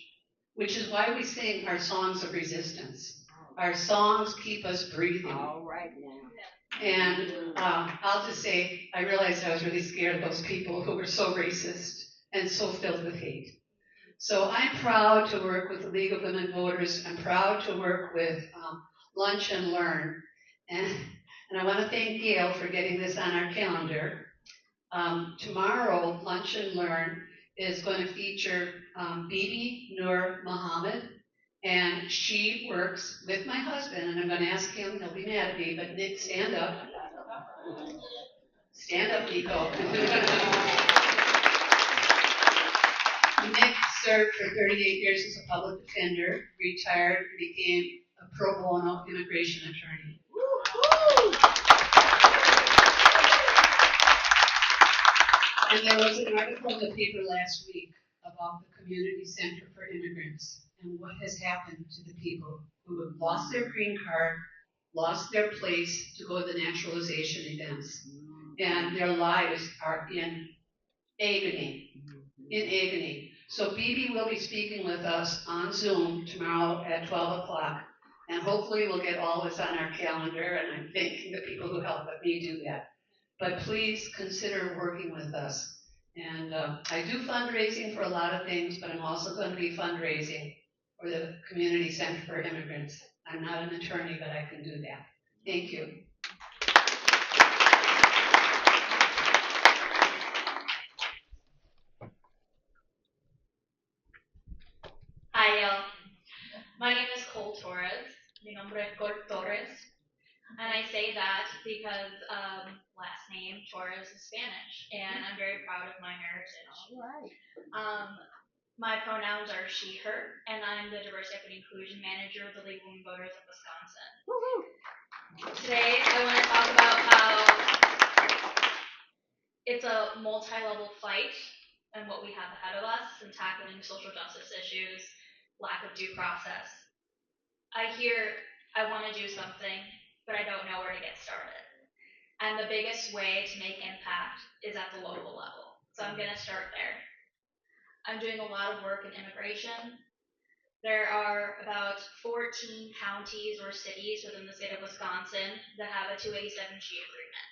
Speaker 11: which is why we sing our songs of resistance. Our songs keep us breathing. All right now. And I'll just say, I realized I was really scared of those people who were so racist and so filled with hate. So I'm proud to work with the League of Women Voters. I'm proud to work with Lunch and Learn. And I want to thank Gail for getting this on our calendar. Tomorrow, Lunch and Learn is going to feature Bibi Nur Muhammad, and she works with my husband, and I'm going to ask him, he'll be mad at me, but Nick, stand up. Stand up, Nico. Nick served for 38 years as a public defender, retired, and became a pro bono immigration attorney. And there was an article in the paper last week about the Community Center for Immigrants and what has happened to the people who have lost their green card, lost their place to go to the naturalization events, and their lives are in agony. So Bibi will be speaking with us on Zoom tomorrow at 12 o'clock, and hopefully we'll get all this on our calendar, and I'm thanking the people who helped me do that. But please consider working with us. And I do fundraising for a lot of things, but I'm also going to be fundraising for the Community Center for Immigrants. I'm not an attorney, but I can do that. Thank you.
Speaker 12: Hi, my name is Cole Torres. Mi nombre es Cole Torres. And I say that because last name Torres is Spanish, and I'm very proud of my heritage. All right. My pronouns are she, her, and I'm the Diversity, Equity, Inclusion Manager of the League of Women Voters of Wisconsin. Woo-hoo. Today, I want to talk about how it's a multi-level fight and what we have ahead of us in tackling social justice issues, lack of due process. I hear I want to do something, but I don't know where to get started. And the biggest way to make impact is at the local level. So I'm going to start there. I'm doing a lot of work in immigration. There are about 14 counties or cities within the state of Wisconsin that have a 287G agreement.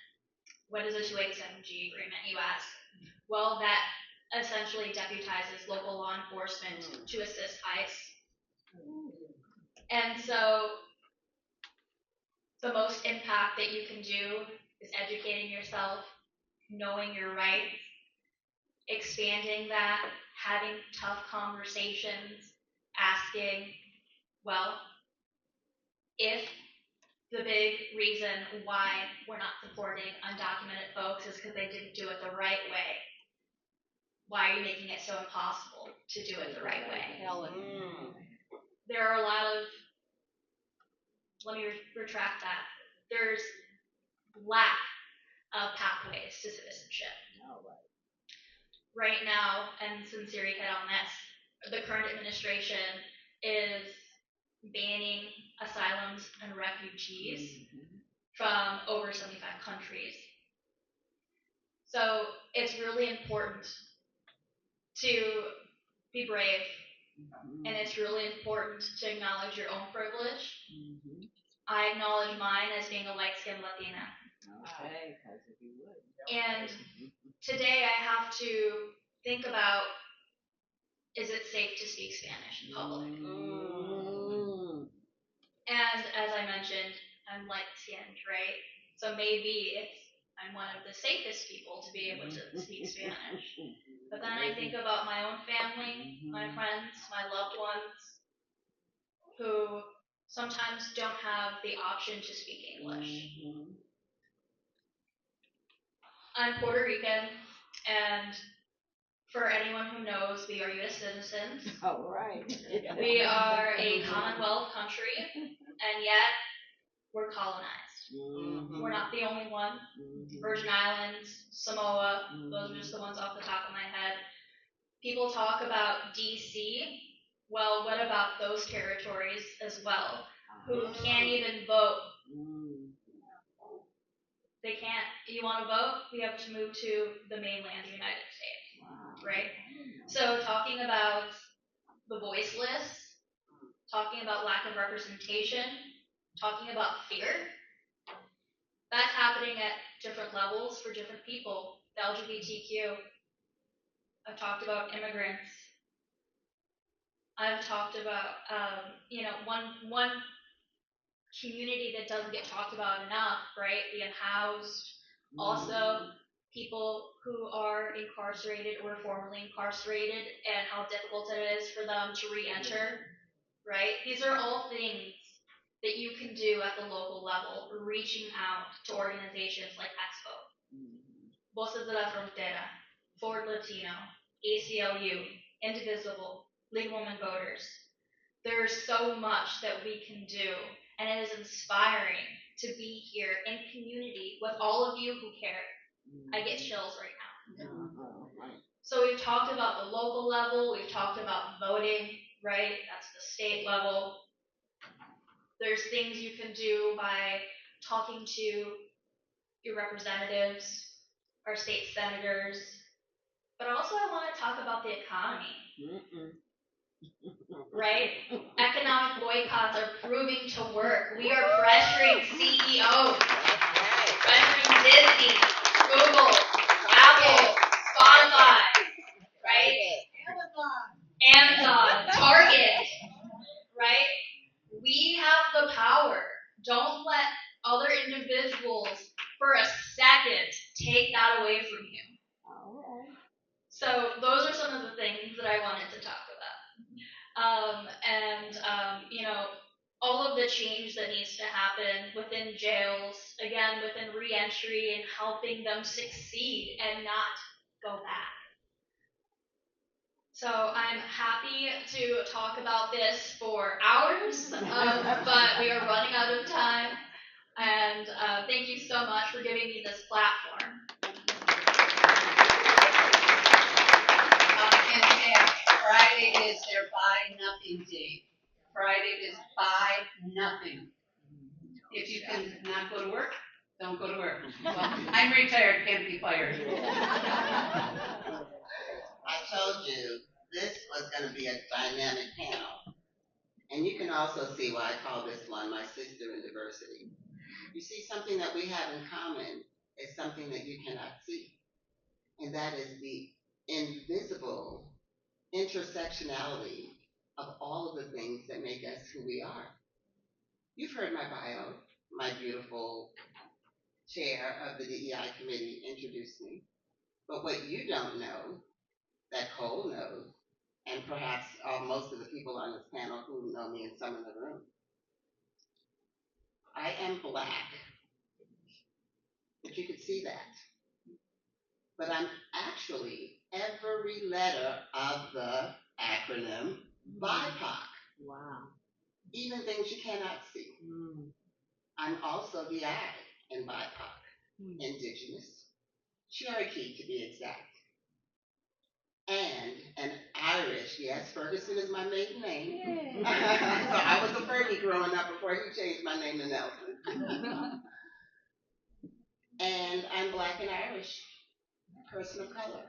Speaker 12: What is a 287G agreement, you ask? Well, that essentially deputizes local law enforcement to assist ICE. And so the most impact that you can do is educating yourself, knowing your rights, expanding that, having tough conversations, asking, well, if the big reason why we're not supporting undocumented folks is because they didn't do it the right way, why are you making it so impossible to do it the right way? There are a lot of, let me retract that, there's lack of pathways to citizenship. Right now, and Sincere hit on this, the current administration is banning asylums and refugees refugees from over 75 countries. So it's really important to be brave, and it's really important to acknowledge your own privilege. I acknowledge mine as being a light-skinned Latina. And today I have to think about, is it safe to speak Spanish in public? And as I mentioned, I'm light-skinned, right? So maybe I'm one of the safest people to be able to speak Spanish. But then I think about my own family, my friends, my loved ones, who sometimes don't have the option to speak English. I'm Puerto Rican, and for anyone who knows, we are U.S. citizens.
Speaker 3: Oh, right.
Speaker 12: We are a Commonwealth country, and yet we're colonized. We're not the only one. Virgin Islands, Samoa, those are just the ones off the top of my head. People talk about D.C. Well, what about those territories as well, who can't even vote? They can't. You want to vote? You have to move to the mainland United States, right? So talking about the voiceless, talking about lack of representation, talking about fear, that's happening at different levels for different people. The LGBTQ. I've talked about immigrants. I've talked about, one community that doesn't get talked about enough, right? The unhoused. Also, people who are incarcerated or formerly incarcerated, and how difficult it is for them to re-enter, right? These are all things that you can do at the local level, reaching out to organizations like Expo, Voces de la Frontera, Ford Latino, ACLU, Indivisible, League of Women Voters. There's so much that we can do, and it is inspiring to be here in community with all of you who care. I get chills right now. So we've talked about the local level, we've talked about voting, right? That's the state level. There's things you can do by talking to your representatives, our state senators, but also I want to talk about the economy. Right? Economic boycotts are proving to work. We are pressuring CEOs, pressuring Disney, Google, Apple, Spotify, right? Amazon, Target, right? We have the power. Don't let other individuals for a second take that away from you. So those are some of the things that I wanted to talk about. All of the change that needs to happen within jails, again, within reentry and helping them succeed and not go back. So I'm happy to talk about this for hours, but we are running out of time. And thank you so much for giving me this platform.
Speaker 11: And Friday is their Buy Nothing Day. Friday is Buy Nothing. If you can not go to work, don't go to work. Well, I'm retired, can't be fired.
Speaker 4: I told you this was going to be a dynamic panel. And you can also see why I call this one My Sister in Diversity. You see, something that we have in common is something that you cannot see. And that is the invisible intersectionality of all of the things that make us who we are. You've heard my bio. My beautiful chair of the DEI committee introduced me. But what you don't know, that Cole knows, and perhaps most of the people on this panel who know me and some in the room, I am Black. If you could see that. But I'm actually every letter of the acronym BIPOC. Wow. Even things you cannot see. I'm also the I in BIPOC. Indigenous, Cherokee to be exact. and an Irish. Yes, Ferguson is my maiden name. So I was a Fergie growing up before he changed my name to Nelson. And I'm Black and Irish, person of color.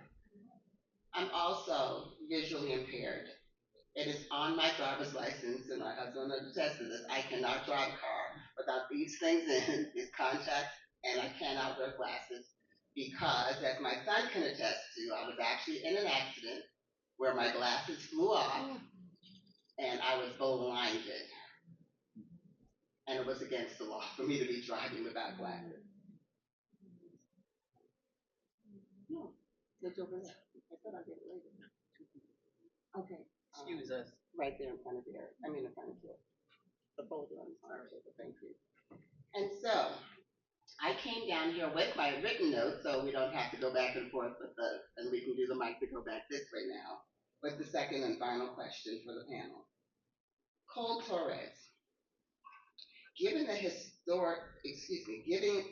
Speaker 4: I'm also visually impaired. It is on my driver's license, and my husband attests to this. I cannot drive a car without these things in, these contacts, and I cannot wear glasses because, as my son can attest to, I was actually in an accident where my glasses flew off and I was blinded. And it was against the law for me to be driving without glasses. No, it's over there. I thought I'd get it later. Okay. Excuse us. Right there in front of there. I mean, in front of you. The folder on the front table. Thank you. And so, I came down here with my written notes, so we don't have to go back and forth with and we can do the mic to go back this way now, with the second and final question for the panel. Cole Torres, given the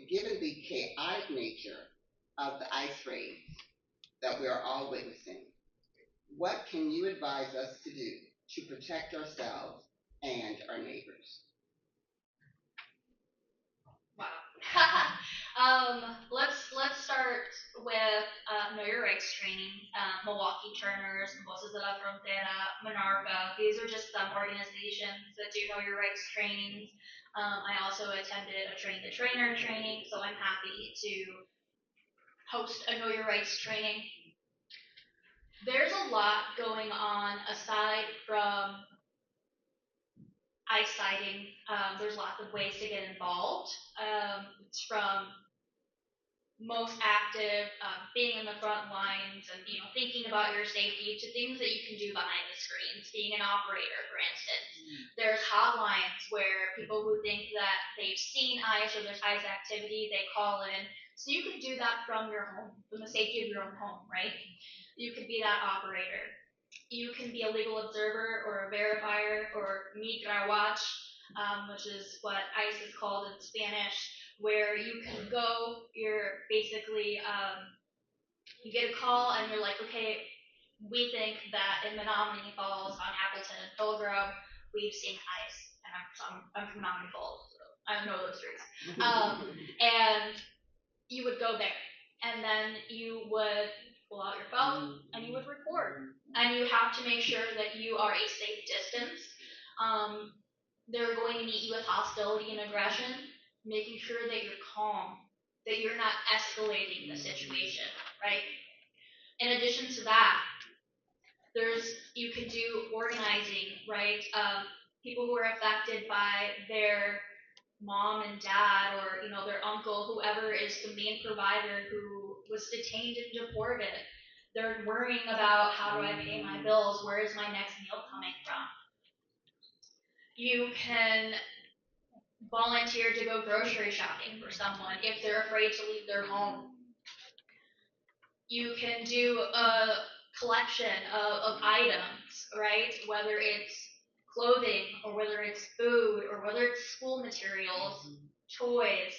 Speaker 4: given the chaotic nature of the ice raids that we are all witnessing, what can you advise us to do to protect ourselves and our neighbors?
Speaker 12: Wow. Let's start with Know Your Rights training. Milwaukee Turners, Voces de la Frontera, Monarca. These are just some organizations that do Know Your Rights trainings. I also attended a Train the Trainer training, so I'm happy to host a Know Your Rights training. There's a lot going on aside from ice sighting. There's lots of ways to get involved. It's from most active, being in the front lines and thinking about your safety to things that you can do behind the screens, being an operator, for instance. There's hotlines where people who think that they've seen ice or there's ice activity, they call in. So you can do that from your home, from the safety of your own home, right? You could be that operator. You can be a legal observer or a verifier or migra watch, which is what ICE is called in Spanish, where you can go, you're basically, you get a call and you're like, okay, we think that in Menominee Falls, on Appleton and Pilgrim, we've seen ice. And I'm from Menominee Falls, so I don't know those streets. And you would go there, and then you would pull out your phone and you would record. And you have to make sure that you are a safe distance. They're going to meet you with hostility and aggression, making sure that you're calm, that you're not escalating the situation, right? In addition to that, you can do organizing, right? People who are affected by their mom and dad or their uncle, whoever is the main provider who was detained and deported. They're worrying about, how do I pay my bills? Where is my next meal coming from? You can volunteer to go grocery shopping for someone if they're afraid to leave their home. You can do a collection of items, right? Whether it's clothing or whether it's food or whether it's school materials, toys,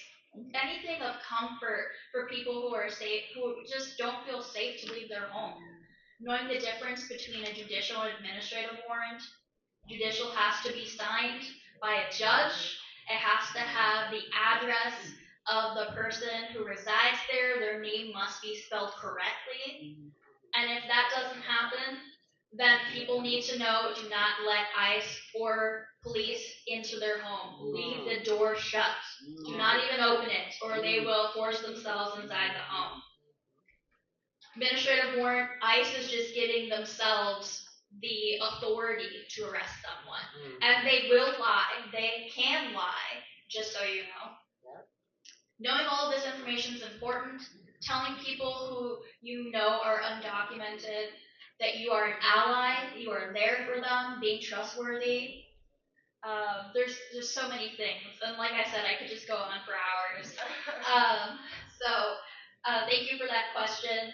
Speaker 12: anything of comfort for people who are safe, who just don't feel safe to leave their home. Knowing the difference between a judicial and administrative warrant. Judicial has to be signed by a judge. It has to have the address of the person who resides there. Their name must be spelled correctly. And if that doesn't happen, then people need to know, do not let ICE or police into their home. Leave the door shut. Do not even open it, or they will force themselves inside the home. Administrative warrant, ICE is just giving themselves the authority to arrest someone. And they will lie. They can lie, just so you know. Knowing all of this information is important. Telling people who you know are undocumented that you are an ally, you are there for them, being trustworthy. There's just so many things. And like I said, I could just go on for hours. Thank you for that question.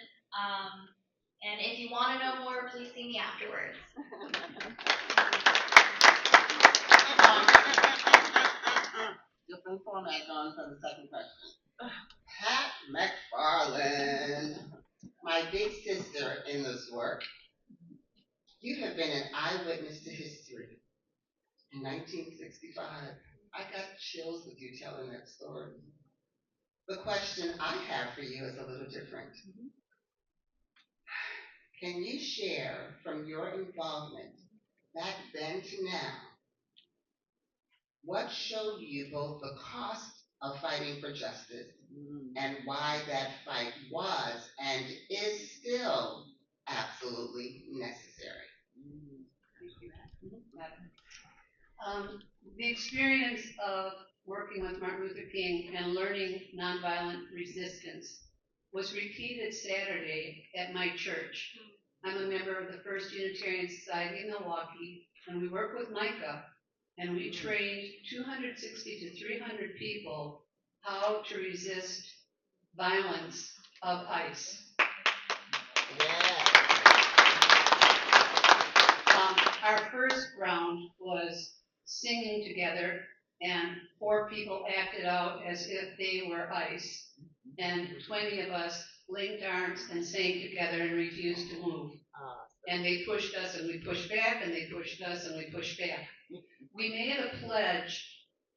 Speaker 12: And if you want to know more, please see me afterwards.
Speaker 4: Different format going for the second question. Pat McFarland. my big sister in this work, you have been an eyewitness to history. In 1965, I got chills with you telling that story. The question I have for you is a little different. Can you share from your involvement back then to now what showed you both the cost of fighting for justice and why that fight was and is still absolutely necessary?
Speaker 11: The experience of working with Martin Luther King and learning nonviolent resistance was repeated Saturday at my church. I'm a member of the First Unitarian Society in Milwaukee, and we work with Micah, and we trained 260 to 300 people how to resist violence of ICE. Our first round was singing together, and 4 people acted out as if they were ICE, and 20 of us linked arms and sang together and refused to move. And they pushed us, and we pushed back, and they pushed us, and we pushed back. We made a pledge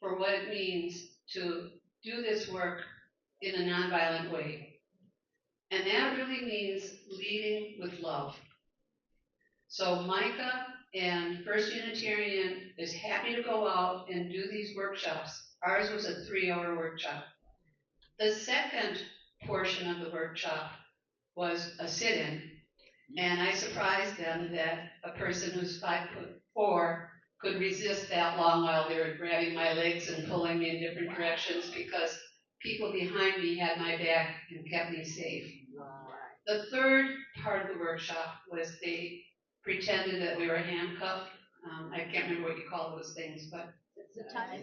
Speaker 11: for what it means to do this work in a nonviolent way. And that really means leading with love. So Micah and First Unitarian is happy to go out and do these workshops. Ours was a 3-hour workshop. The second portion of the workshop was a sit-in, and I surprised them that a person who's 5'4" could resist that long while they were grabbing my legs and pulling me in different directions, because people behind me had my back and kept me safe. The third part of the workshop was they pretended that we were handcuffed. I can't remember what you call those things, but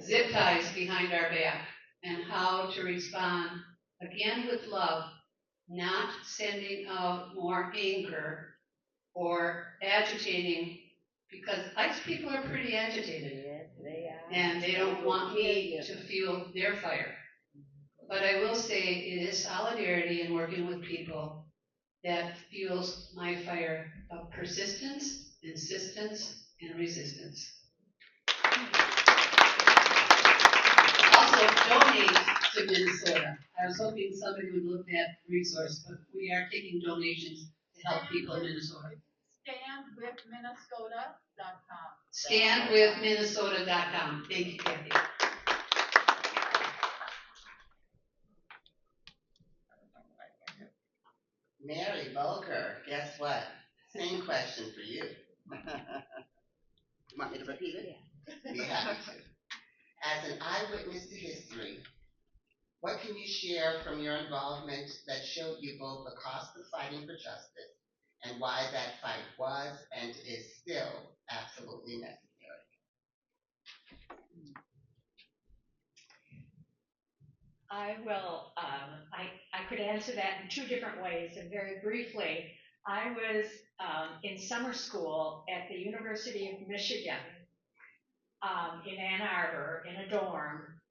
Speaker 11: zip ties behind our back, and how to respond, again with love, not sending out more anger or agitating, because ICE people are pretty agitated. Yes, they are. And they don't want me to feel their fire. But I will say it is solidarity in working with people that fuels my fire of persistence, insistence, and resistance. Also, donate to Minnesota. I was hoping somebody would look at the resource, but we are taking donations to help people in Minnesota. StandWithMinnesota.com. StandWithMinnesota.com. Thank you, Kathy.
Speaker 4: Mary Bulger, guess what? Same question for you. You want me to repeat it? Yeah. As an eyewitness to history, what can you share from your involvement that showed you both the cost of fighting for justice and why that fight was and is still absolutely necessary?
Speaker 10: I will, I could answer that in 2 different ways, and very briefly, I was in summer school at the University of Michigan in Ann Arbor in a dorm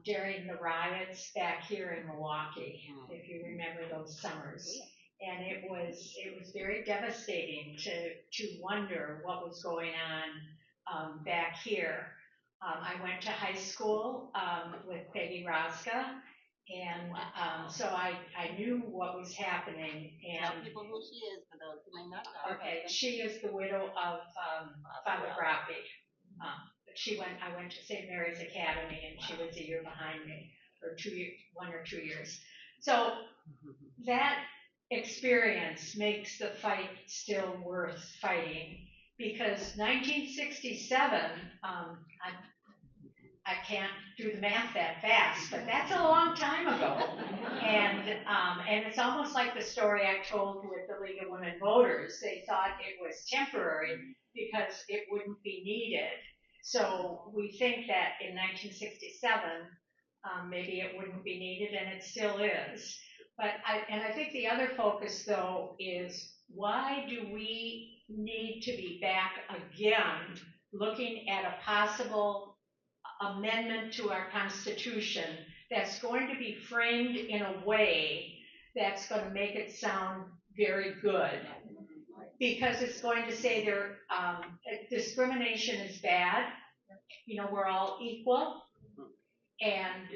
Speaker 10: during the riots back here in Milwaukee, if you remember those summers. And it was very devastating to wonder what was going on back here. I went to high school with Peggy Rosca, and so I knew what was happening. And
Speaker 4: tell people who she is for those who may not know.
Speaker 10: Okay, she is the widow of Father Grappi. I went to St. Mary's Academy, and she was a year behind me, or 1 or 2 years. So that experience makes the fight still worth fighting, because 1967, I can't do the math that fast, but that's a long time ago. And it's almost like the story I told with the League of Women Voters. They thought it was temporary because it wouldn't be needed. So we think that in 1967, maybe it wouldn't be needed, and it still is. But I think the other focus, though, is why do we need to be back again looking at a possible amendment to our Constitution that's going to be framed in a way that's going to make it sound very good, because it's going to say discrimination is bad. We're all equal, and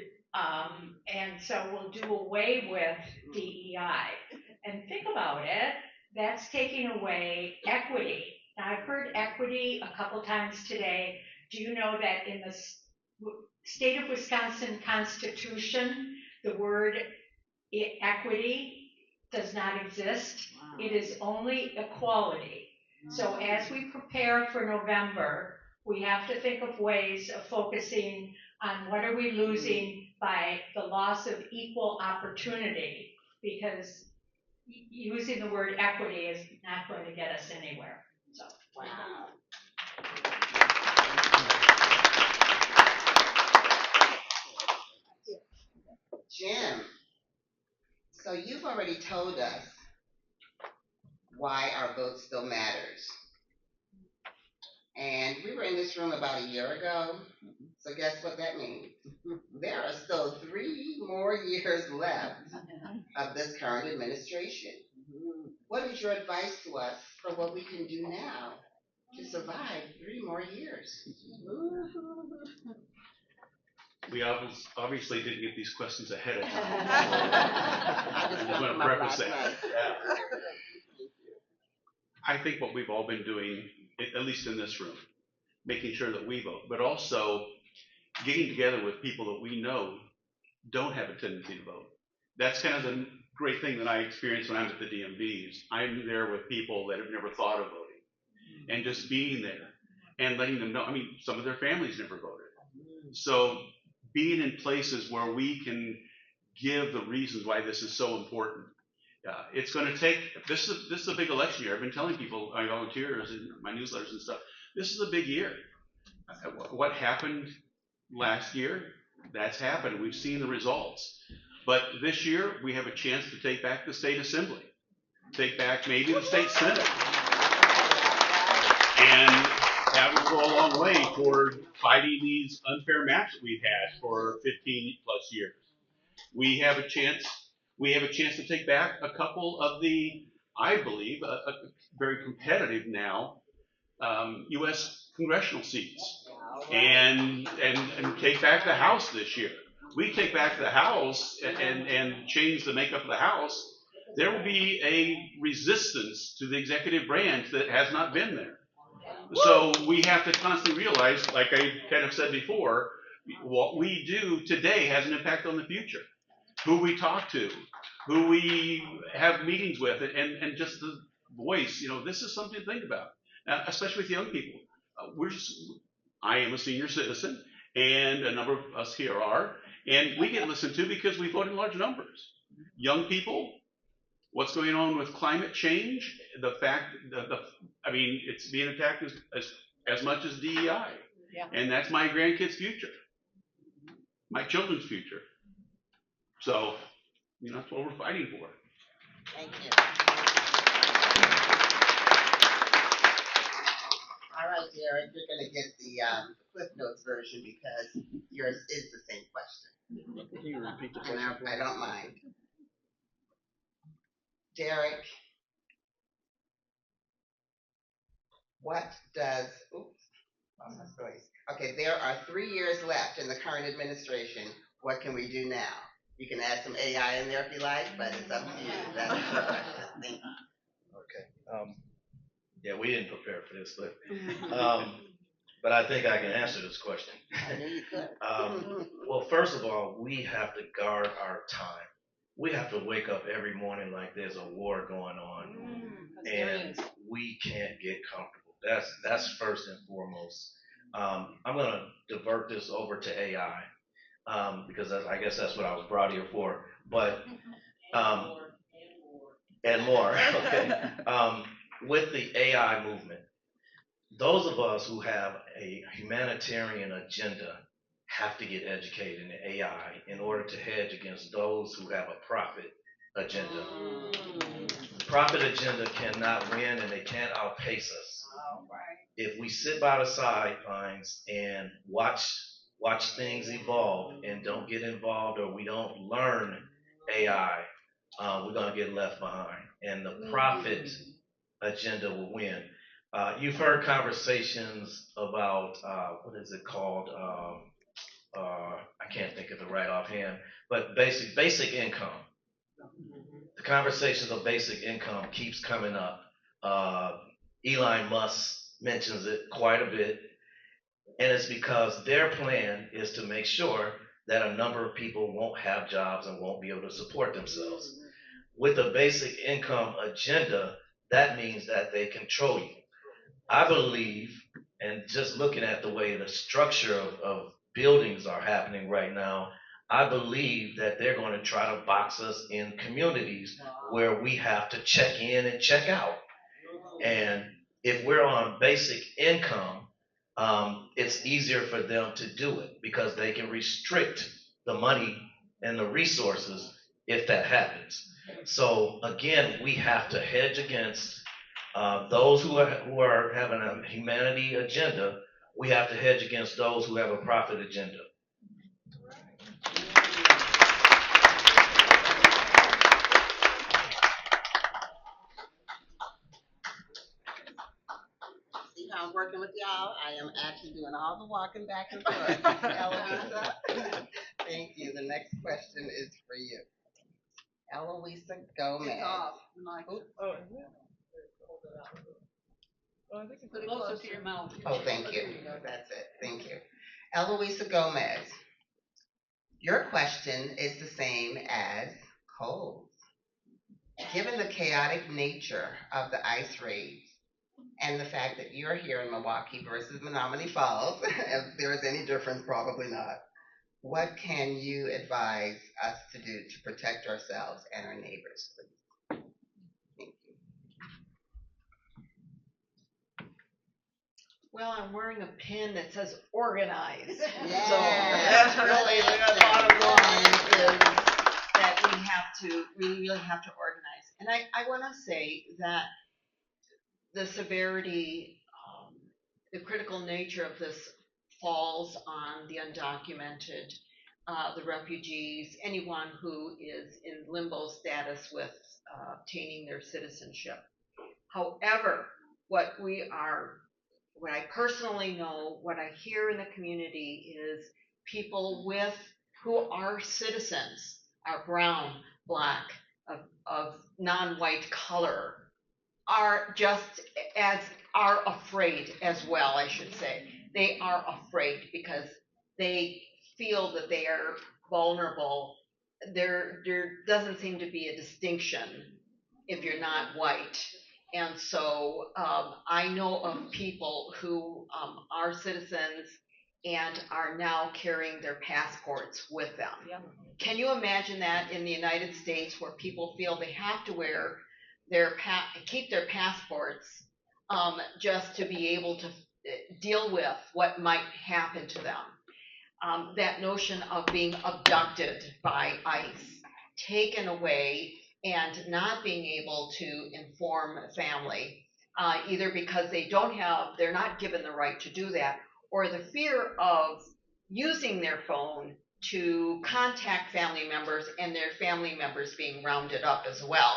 Speaker 10: so we'll do away with DEI. And think about it, that's taking away equity. Now, I've heard equity a couple times today. Do you know that in the state of Wisconsin Constitution, the word equity does not exist? It is only equality. So as we prepare for November, we have to think of ways of focusing on what are we losing by the loss of equal opportunity, because using the word equity is not going to get us anywhere. So,
Speaker 4: Wow. Jim, so you've already told us why our vote still matters. And we were in this room about a year ago, so guess what that means? There are still 3 more years left of this current administration. What is your advice to us for what we can do now to survive 3 more years?
Speaker 9: We obviously didn't get these questions ahead of time.
Speaker 4: I
Speaker 9: I just want to preface that. I think what we've all been doing, at least in this room, making sure that we vote, but also getting together with people that we know don't have a tendency to vote. That's kind of the great thing that I experience when I'm at the DMVs. I'm there with people that have never thought of voting, and just being there and letting them know. I mean, some of their families never voted. So being in places where we can give the reasons why this is so important. It's going to take, this is a big election year. I've been telling people, my volunteers and my newsletters and stuff, this is a big year. What happened last year, that's happened. We've seen the results. But this year, we have a chance to take back the state assembly, take back maybe the state senate. And that will go a long way toward fighting these unfair maps that we've had for 15 plus years. We have a chance to take back a couple of the, I believe, very competitive now, U.S. congressional seats, and take back the House this year. We take back the House and change the makeup of the House, there will be a resistance to the executive branch that has not been there. So we have to constantly realize, like I kind of said before, what we do today has an impact on the future. Who we talk to, who we have meetings with, and just the voice. This is something to think about, especially with young people. I am a senior citizen, and a number of us here are, and we get listened to because we vote in large numbers. Young people, what's going on with climate change? The fact that it's being attacked as much as DEI, and that's my grandkids' future, my children's future. So, that's what we're fighting for.
Speaker 4: Thank you. All right, Derek, you're going to get the Cliff Notes version because yours is the same question.
Speaker 13: Can you repeat the question?
Speaker 4: And I don't mind. Derek, what does, lost my voice. Okay, there are 3 years left in the current administration. What can we do now? You can add some AI in there if you like, but it's up to you. That's the question.
Speaker 8: Okay. Yeah, we didn't prepare for this, but I think I can answer this question.
Speaker 4: I knew you could.
Speaker 8: Well, first of all, we have to guard our time. We have to wake up every morning like there's a war going on, and we can't get comfortable. That's first and foremost. I'm going to divert this over to AI. Because I guess that's what I was brought here for. But and more. Okay. With the AI movement, those of us who have a humanitarian agenda have to get educated in AI in order to hedge against those who have a profit agenda. The profit agenda cannot win, and they can't outpace us. If we sit by the sidelines and watch things evolve and don't get involved, or we don't learn AI, we're going to get left behind, and the profit agenda will win. You've heard conversations about what is it called? I can't think of it right offhand, but basic income. The conversations of basic income keeps coming up. Uh, Elon Musk mentions it quite a bit, and it's because their plan is to make sure that a number of people won't have jobs and won't be able to support themselves. With a basic income agenda, that means that they control you. I believe, and just looking at the way the structure of buildings are happening right now, I believe that they're going to try to box us in communities where we have to check in and check out. And if we're on basic income, it's easier for them to do it because they can restrict the money and the resources if that happens. So again, we have to hedge against those who are having a humanity agenda. We have to hedge against those who have a profit agenda.
Speaker 4: See how I'm working with y'all? I am actually doing all the walking back and forth. Eloisa, thank you. The next question is for you. Eloisa Gomez.
Speaker 6: Put it closer to your mouth.
Speaker 4: Oh, thank you. That's it. Thank you. Eloisa Gomez, your question is the same as Cole's. Given the chaotic nature of the ice raids and the fact that you're here in Milwaukee versus Menominee Falls, if there is any difference, probably not, what can you advise us to do to protect ourselves and our neighbors, please? Thank you.
Speaker 7: Well, I'm wearing a pin that says organize.
Speaker 4: Yeah.
Speaker 7: So that's really the bottom line is that we really have to organize. And I want to say that the severity, the critical nature of this falls on the undocumented, the refugees, anyone who is in limbo status with obtaining their citizenship. However, what I personally know, what I hear in the community is people who are citizens, are brown, black, of non-white color, are just are afraid as well, I should say. They are afraid because they feel that they are vulnerable. There doesn't seem to be a distinction if you're not white. And so I know of people who are citizens and are now carrying their passports with them. Yep. Can you imagine that in the United States where people feel they have to wear keep their passports just to be able to deal with what might happen to them? That notion of being abducted by ICE, taken away, and not being able to inform family, either because they're not given the right to do that, or the fear of using their phone to contact family members and their family members being rounded up as well.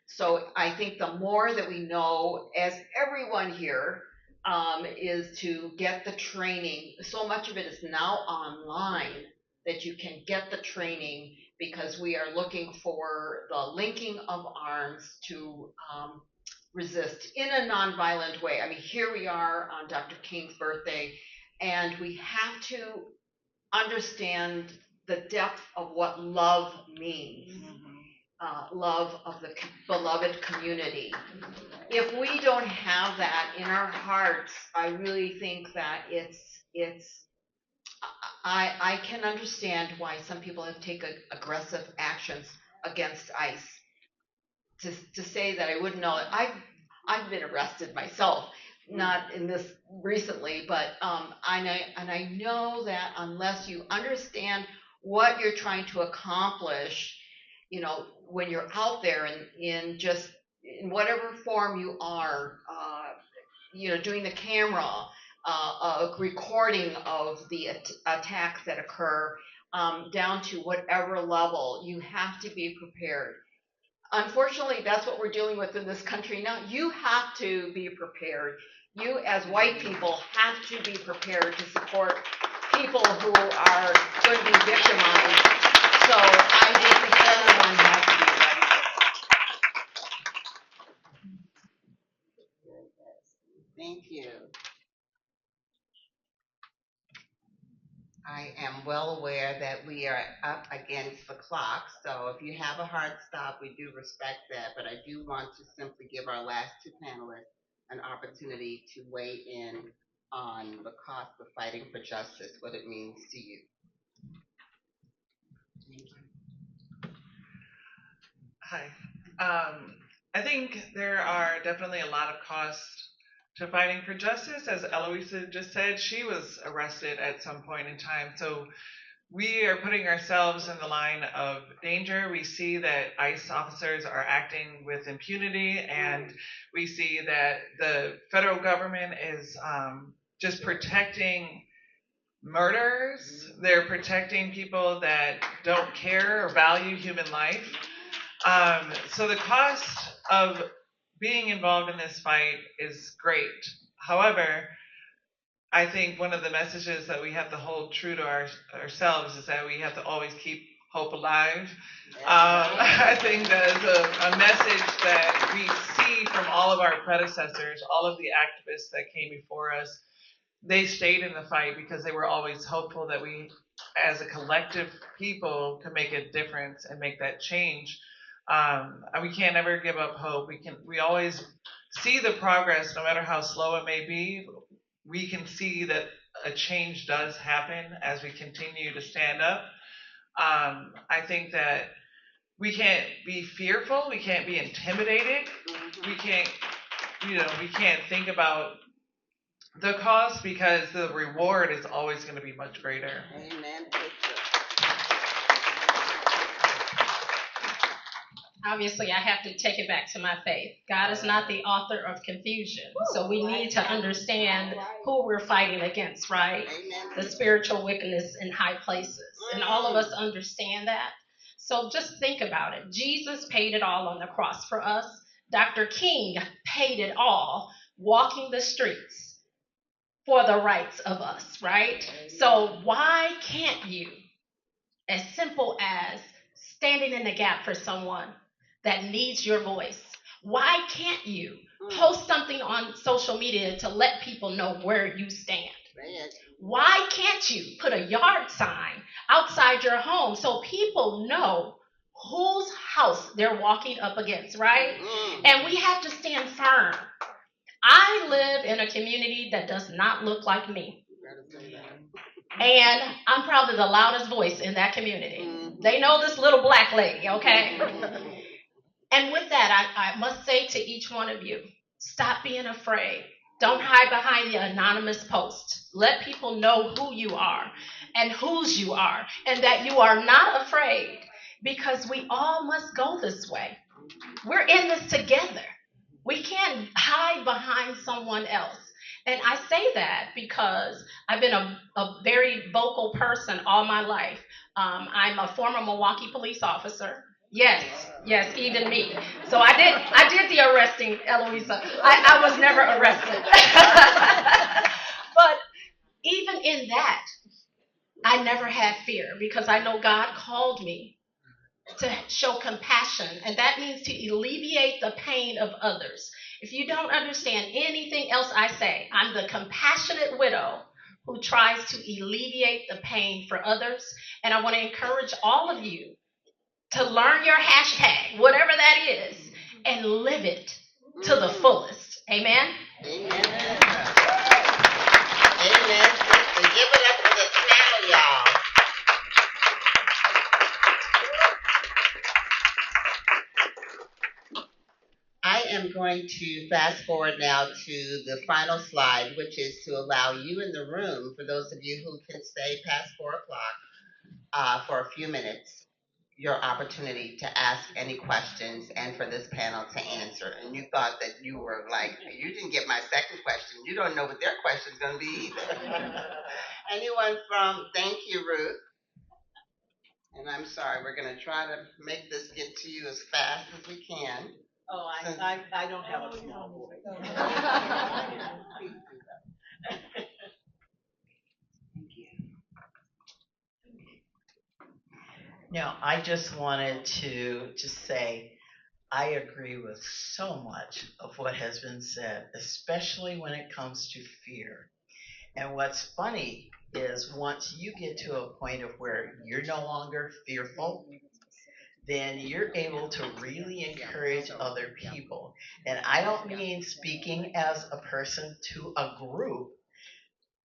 Speaker 7: So I think the more that we know, as everyone here, is to get the training. So much of it is now online that you can get the training because we are looking for the linking of arms to resist in a nonviolent way. I mean, here we are on Dr. King's birthday, and we have to understand the depth of what love means. Love of the beloved community. If we don't have that in our hearts, I really think that I can understand why some people have taken aggressive actions against ICE. To say that I wouldn't know it, I've been arrested myself, not in this recently, but I know that unless you understand what you're trying to accomplish, when you're out there in whatever form you are, doing the camera, recording of the attacks that occur, down to whatever level, you have to be prepared. unfortunately, that's what we're dealing with in this country now. You have to be prepared. You, as white people, have to be prepared to support people who are going to be victimized. So I just think everyone has to be ready for that.
Speaker 4: Thank you. I am well aware that we are up against the clock, so if you have a hard stop, we do respect that, but I do want to simply give our last two panelists an opportunity to weigh in on the cost of fighting for justice, what it means to you. Thank you.
Speaker 6: Hi. I think there are definitely a lot of costs to fighting for justice. As Eloisa just said, she was arrested at some point in time. So we are putting ourselves in the line of danger. We see that ICE officers are acting with impunity, and we see that the federal government is just protecting murderers. They're protecting people that don't care or value human life. So the cost of being involved in this fight is great. However, I think one of the messages that we have to hold true to ourselves is that we have to always keep hope alive. I think that is a message that we see from all of our predecessors, all of the activists that came before us. They stayed in the fight because they were always hopeful that we, as a collective people, can make a difference and make that change. And we can't ever give up hope. We always see the progress, no matter how slow it may be. We can see that a change does happen as we continue to stand up. I think that we can't be fearful. We can't be intimidated. We can't think about the cost, because the reward is always going to be much greater.
Speaker 4: Amen.
Speaker 5: Obviously, I have to take it back to my faith. God is not the author of confusion. So we need to understand who we're fighting against, right? The spiritual wickedness in high places. And all of us understand that. So just think about it. Jesus paid it all on the cross for us. Dr. King paid it all walking the streets for the rights of us, right? So why can't you, as simple as standing in the gap for someone that needs your voice, why can't you post something on social media to let people know where you stand? Why can't you put a yard sign outside your home so people know whose house they're walking up against, right? And we have to stand firm. I live in a community that does not look like me. And I'm probably the loudest voice in that community. They know this little black lady, okay? And with that, I must say to each one of you, stop being afraid. Don't hide behind the anonymous post. Let people know who you are and whose you are, and that you are not afraid, because we all must go this way. We're in this together. We can't hide behind someone else. And I say that because I've been a very vocal person all my life. I'm a former Milwaukee police officer. Yes, even me. So I did the arresting, Eloisa. I was never arrested. But even in that, I never had fear, because I know God called me to show compassion, and that means to alleviate the pain of others. If you don't understand anything else I say, I'm the compassionate widow who tries to alleviate the pain for others. And I want to encourage all of you to learn your hashtag, whatever that is, and live it to the fullest. Amen?
Speaker 4: Amen. Amen. Give it up for the panel, y'all. I am going to fast forward now to the final slide, which is to allow you in the room, for those of you who can stay past 4 o'clock for a few minutes, your opportunity to ask any questions and for this panel to answer. And you thought that you were like, you didn't get my second question. You don't know what their question's going to be either. Anyone from, thank you, Ruth. And I'm sorry, we're going to try to make this get to you as fast as we can.
Speaker 3: Oh, I don't have a small boy.
Speaker 13: Now, I just wanted to just say I agree with so much of what has been said, especially when it comes to fear. And what's funny is once you get to a point of where you're no longer fearful, then you're able to really encourage other people. And I don't mean speaking as a person to a group,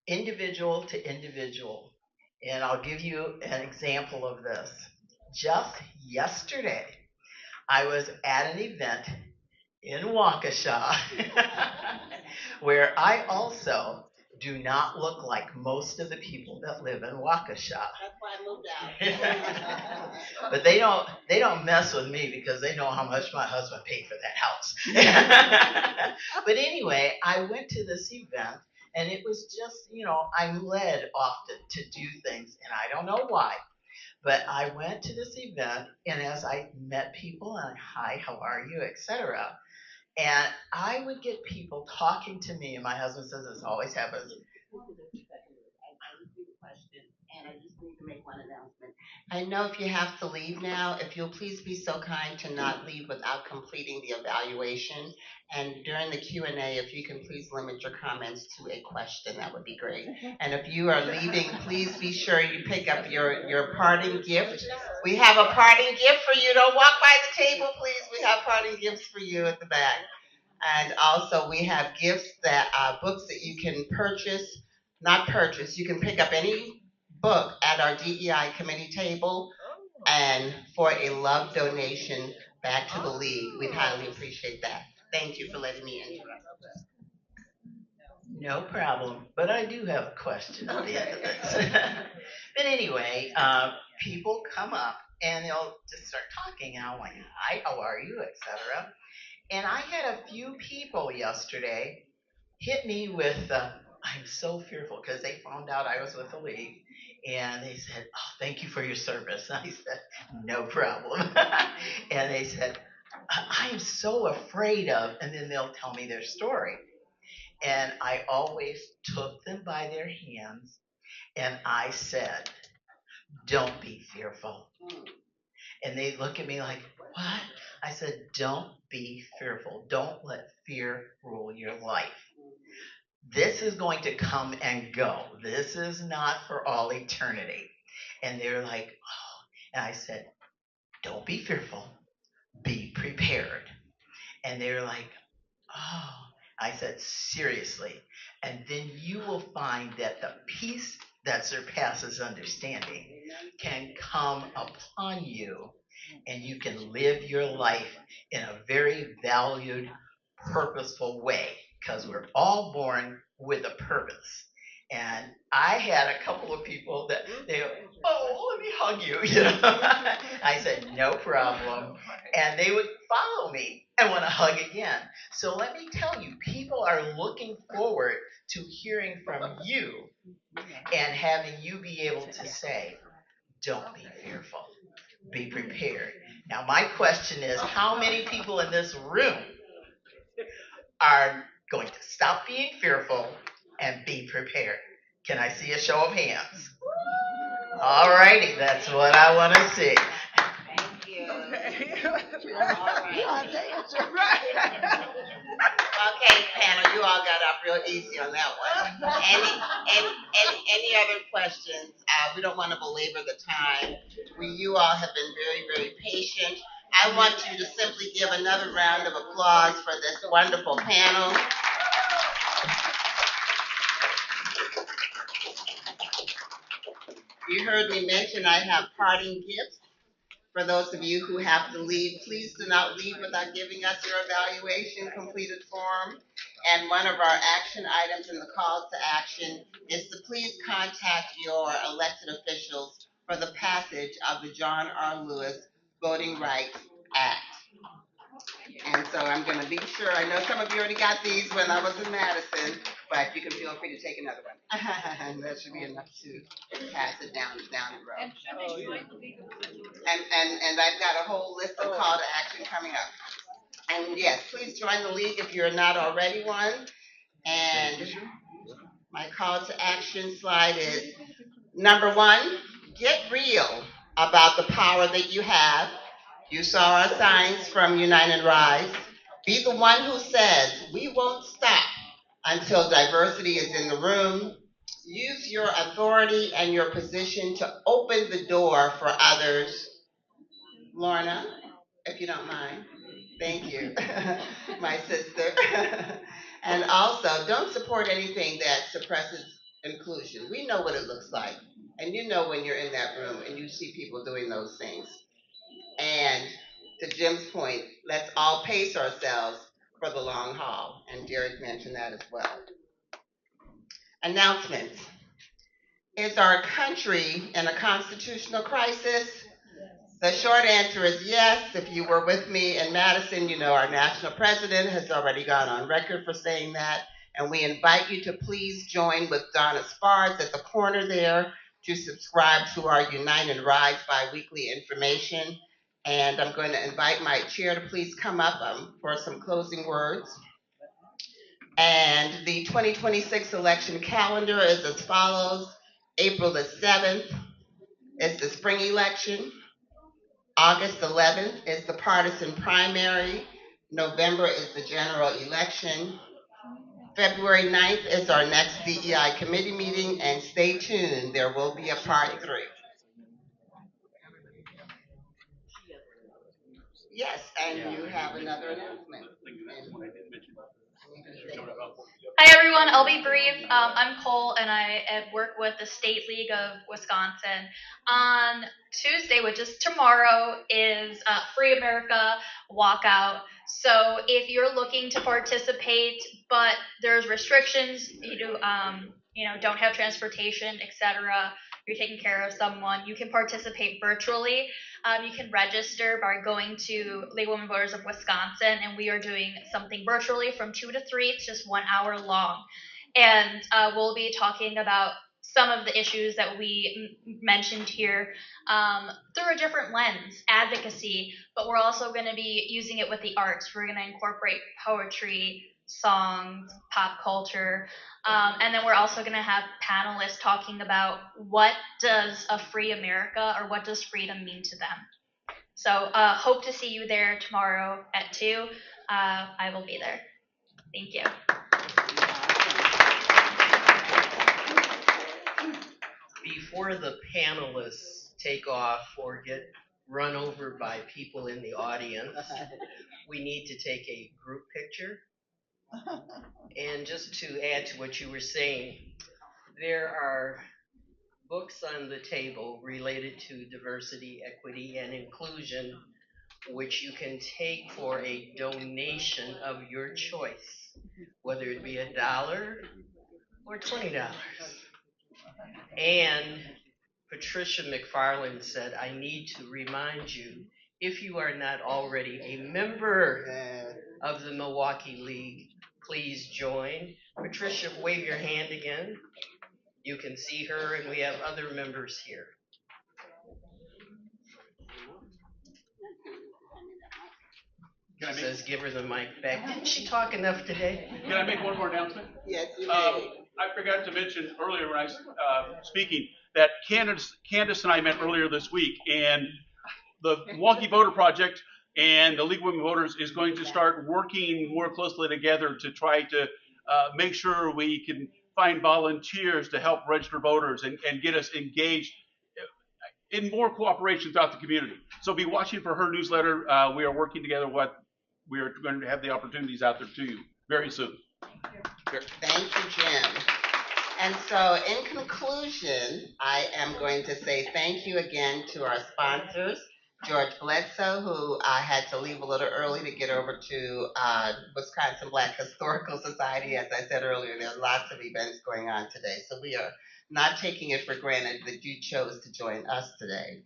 Speaker 13: individual to individual. And I'll give you an example of this. Just yesterday, I was at an event in Waukesha where I also do not look like most of the people that live in Waukesha.
Speaker 4: That's why I moved out.
Speaker 13: But they don't mess with me because they know how much my husband paid for that house. But anyway, I went to this event and it was just, I'm led often to do things and I don't know why. But I went to this event and as I met people and hi, how are you, etc. And I would get people talking to me, and my husband says this always happens.
Speaker 4: And I just need to make one announcement. I know if you have to leave now, if you'll please be so kind to not leave without completing the evaluation. And during the Q&A, if you can please limit your comments to a question, that would be great. And if you are leaving, please be sure you pick up your parting gift. We have a parting gift for you. Don't walk by the table, please. We have parting gifts for you at the back. And also we have gifts that books that you can purchase, you can pick up any book at our DEI committee table and for a love donation back to the league. We'd highly appreciate that. Thank you for letting me interrupt.
Speaker 13: No problem. But I do have a question at the end of this. But anyway, people come up and they'll just start talking. And I'm like, hi, how are you, etc. And I had a few people yesterday hit me with, I'm so fearful because they found out I was with the league. And they said, oh, thank you for your service. And I said, no problem. And they said, I'm so afraid of, and then they'll tell me their story. And I always took them by their hands and I said, don't be fearful. And they look at me like, what? I said, don't be fearful. Don't let fear rule your life. This is going to come and go. This is not for all eternity. And they're like, oh. And I said, don't be fearful. Be prepared. And they're like, oh. I said, seriously. And then you will find that the peace that surpasses understanding can come upon you and you can live your life in a very valued, purposeful way because we're all born with a purpose. And I had a couple of people that they, oh, let me hug you, I said, no problem. And they would follow me and want to hug again. So let me tell you, people are looking forward to hearing from you and having you be able to say, don't be fearful, be prepared. Now, my question is, how many people in this room are going to stop being fearful and be prepared? Can I see a show of hands? All righty, that's what I want to see.
Speaker 4: Thank you. All right. Okay, panel, you all got up real easy on that one. Any other questions? We don't want to belabor the time. You all have been very, very patient. I want you to simply give another round of applause for this wonderful panel. You heard me mention I have parting gifts. For those of you who have to leave, please do not leave without giving us your evaluation completed form. And one of our action items in the call to action is to please contact your elected officials for the passage of the John R. Lewis Voting Rights Act. And so I'm going to be sure, I know some of you already got these when I was in Madison, but you can feel free to take another one. That should be enough to pass it down the road. And I've got a whole list of call to action coming up. And yes, please join the league if you're not already one. And my call to action slide is number one, get real about the power that you have. You saw our signs from Unite and Rise. Be the one who says, we won't stop until diversity is in the room. Use your authority and your position to open the door for others. Lorna, if you don't mind. Thank you, my sister. And also, don't support anything that suppresses inclusion. We know what it looks like. And you know when you're in that room and you see people doing those things. And to Jim's point, let's all pace ourselves for the long haul. And Derek mentioned that as well. Announcements. Is our country in a constitutional crisis? The short answer is yes. If you were with me in Madison, you know our national president has already gone on record for saying that. And we invite you to please join with Donna Spards at the corner there to subscribe to our Unite and Rise bi-weekly information. And I'm going to invite my chair to please come up for some closing words. And the 2026 election calendar is as follows. April the 7th is the spring election. August 11th is the partisan primary. November is the general election. February 9th is our next DEI committee meeting, and stay tuned, there will be a part 3. Yes, and you have another announcement.
Speaker 12: Hi everyone, I'll be brief. I'm Cole and I work with the State League of Wisconsin. On Tuesday, which is tomorrow, is Free America Walkout. So if you're looking to participate, but there's restrictions, don't have transportation, etc., you're taking care of someone, you can participate virtually. You can register by going to League of Women Voters of Wisconsin, and we are doing something virtually from 2 to 3. It's just 1 hour long. And we'll be talking about some of the issues that we mentioned here through a different lens, advocacy, but we're also going to be using it with the arts. We're going to incorporate poetry, songs, pop culture, and then we're also going to have panelists talking about what does a free America or what does freedom mean to them. So hope to see you there tomorrow at 2. I will be there. Thank you.
Speaker 1: Before the panelists take off or get run over by people in the audience, we need to take a group picture. And just to add to what you were saying, there are books on the table related to diversity, equity, and inclusion, which you can take for a donation of your choice, whether it be $1 or $20. And Patricia McFarland said, I need to remind you, if you are not already a member of the Milwaukee League, please join. Patricia, wave your hand again. You can see her, and we have other members here. She says, give her the mic back. Didn't she talk enough today?
Speaker 9: Can I make one more announcement?
Speaker 4: Yes, you may.
Speaker 9: I forgot to mention earlier when I was speaking that Candace and I met earlier this week, and the Milwaukee Voter Project and the League of Women Voters is going to start working more closely together to try to make sure we can find volunteers to help register voters and get us engaged in more cooperation throughout the community. So be watching for her newsletter. We are working together. We are going to have the opportunities out there to you very soon.
Speaker 4: Thank you, Jim. And so in conclusion, I am going to say thank you again to our sponsors, George Bledsoe, who I had to leave a little early to get over to Wisconsin Black Historical Society. As I said earlier, there are lots of events going on today. So we are not taking it for granted that you chose to join us today.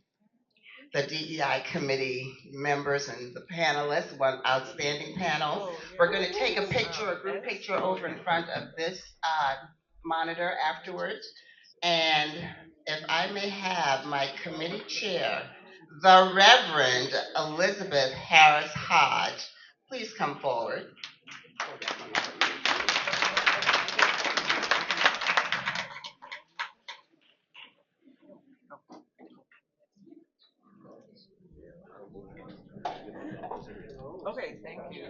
Speaker 4: The DEI committee members and the panelists, one outstanding panel. We're going to take a picture, a group picture over in front of this monitor afterwards. And if I may have my committee chair, the Reverend Elizabeth Harris Hodge. Please come forward.
Speaker 6: Okay, thank you.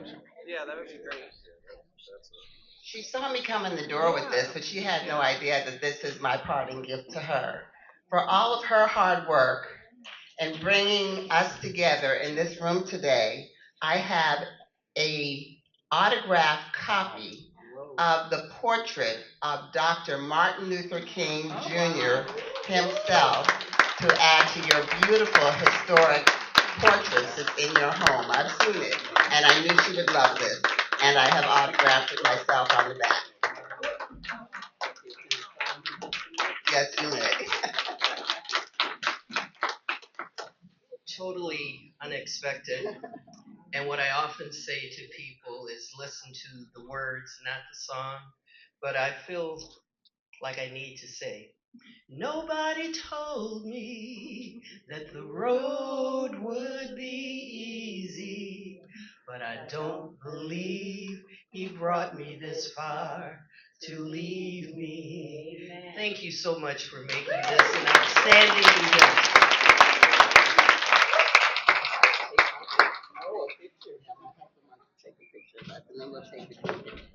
Speaker 6: Yeah, that would be great.
Speaker 4: She saw me come in the door with this, but she had no idea that this is my parting gift to her. For all of her hard work and bringing us together in this room today, I have a autographed copy of the portrait of Dr. Martin Luther King Jr. himself to add to your beautiful historic portraits that's in your home. I've seen it, and I knew she would love this, and I have autographed it myself on the back. Yes, you may.
Speaker 1: Totally unexpected. And what I often say to people is listen to the words, not the song. But I feel like I need to say, nobody told me that the road would be easy, but I don't believe he brought me this far to leave me. Amen. Thank you so much for making this an outstanding event.
Speaker 4: Take a picture.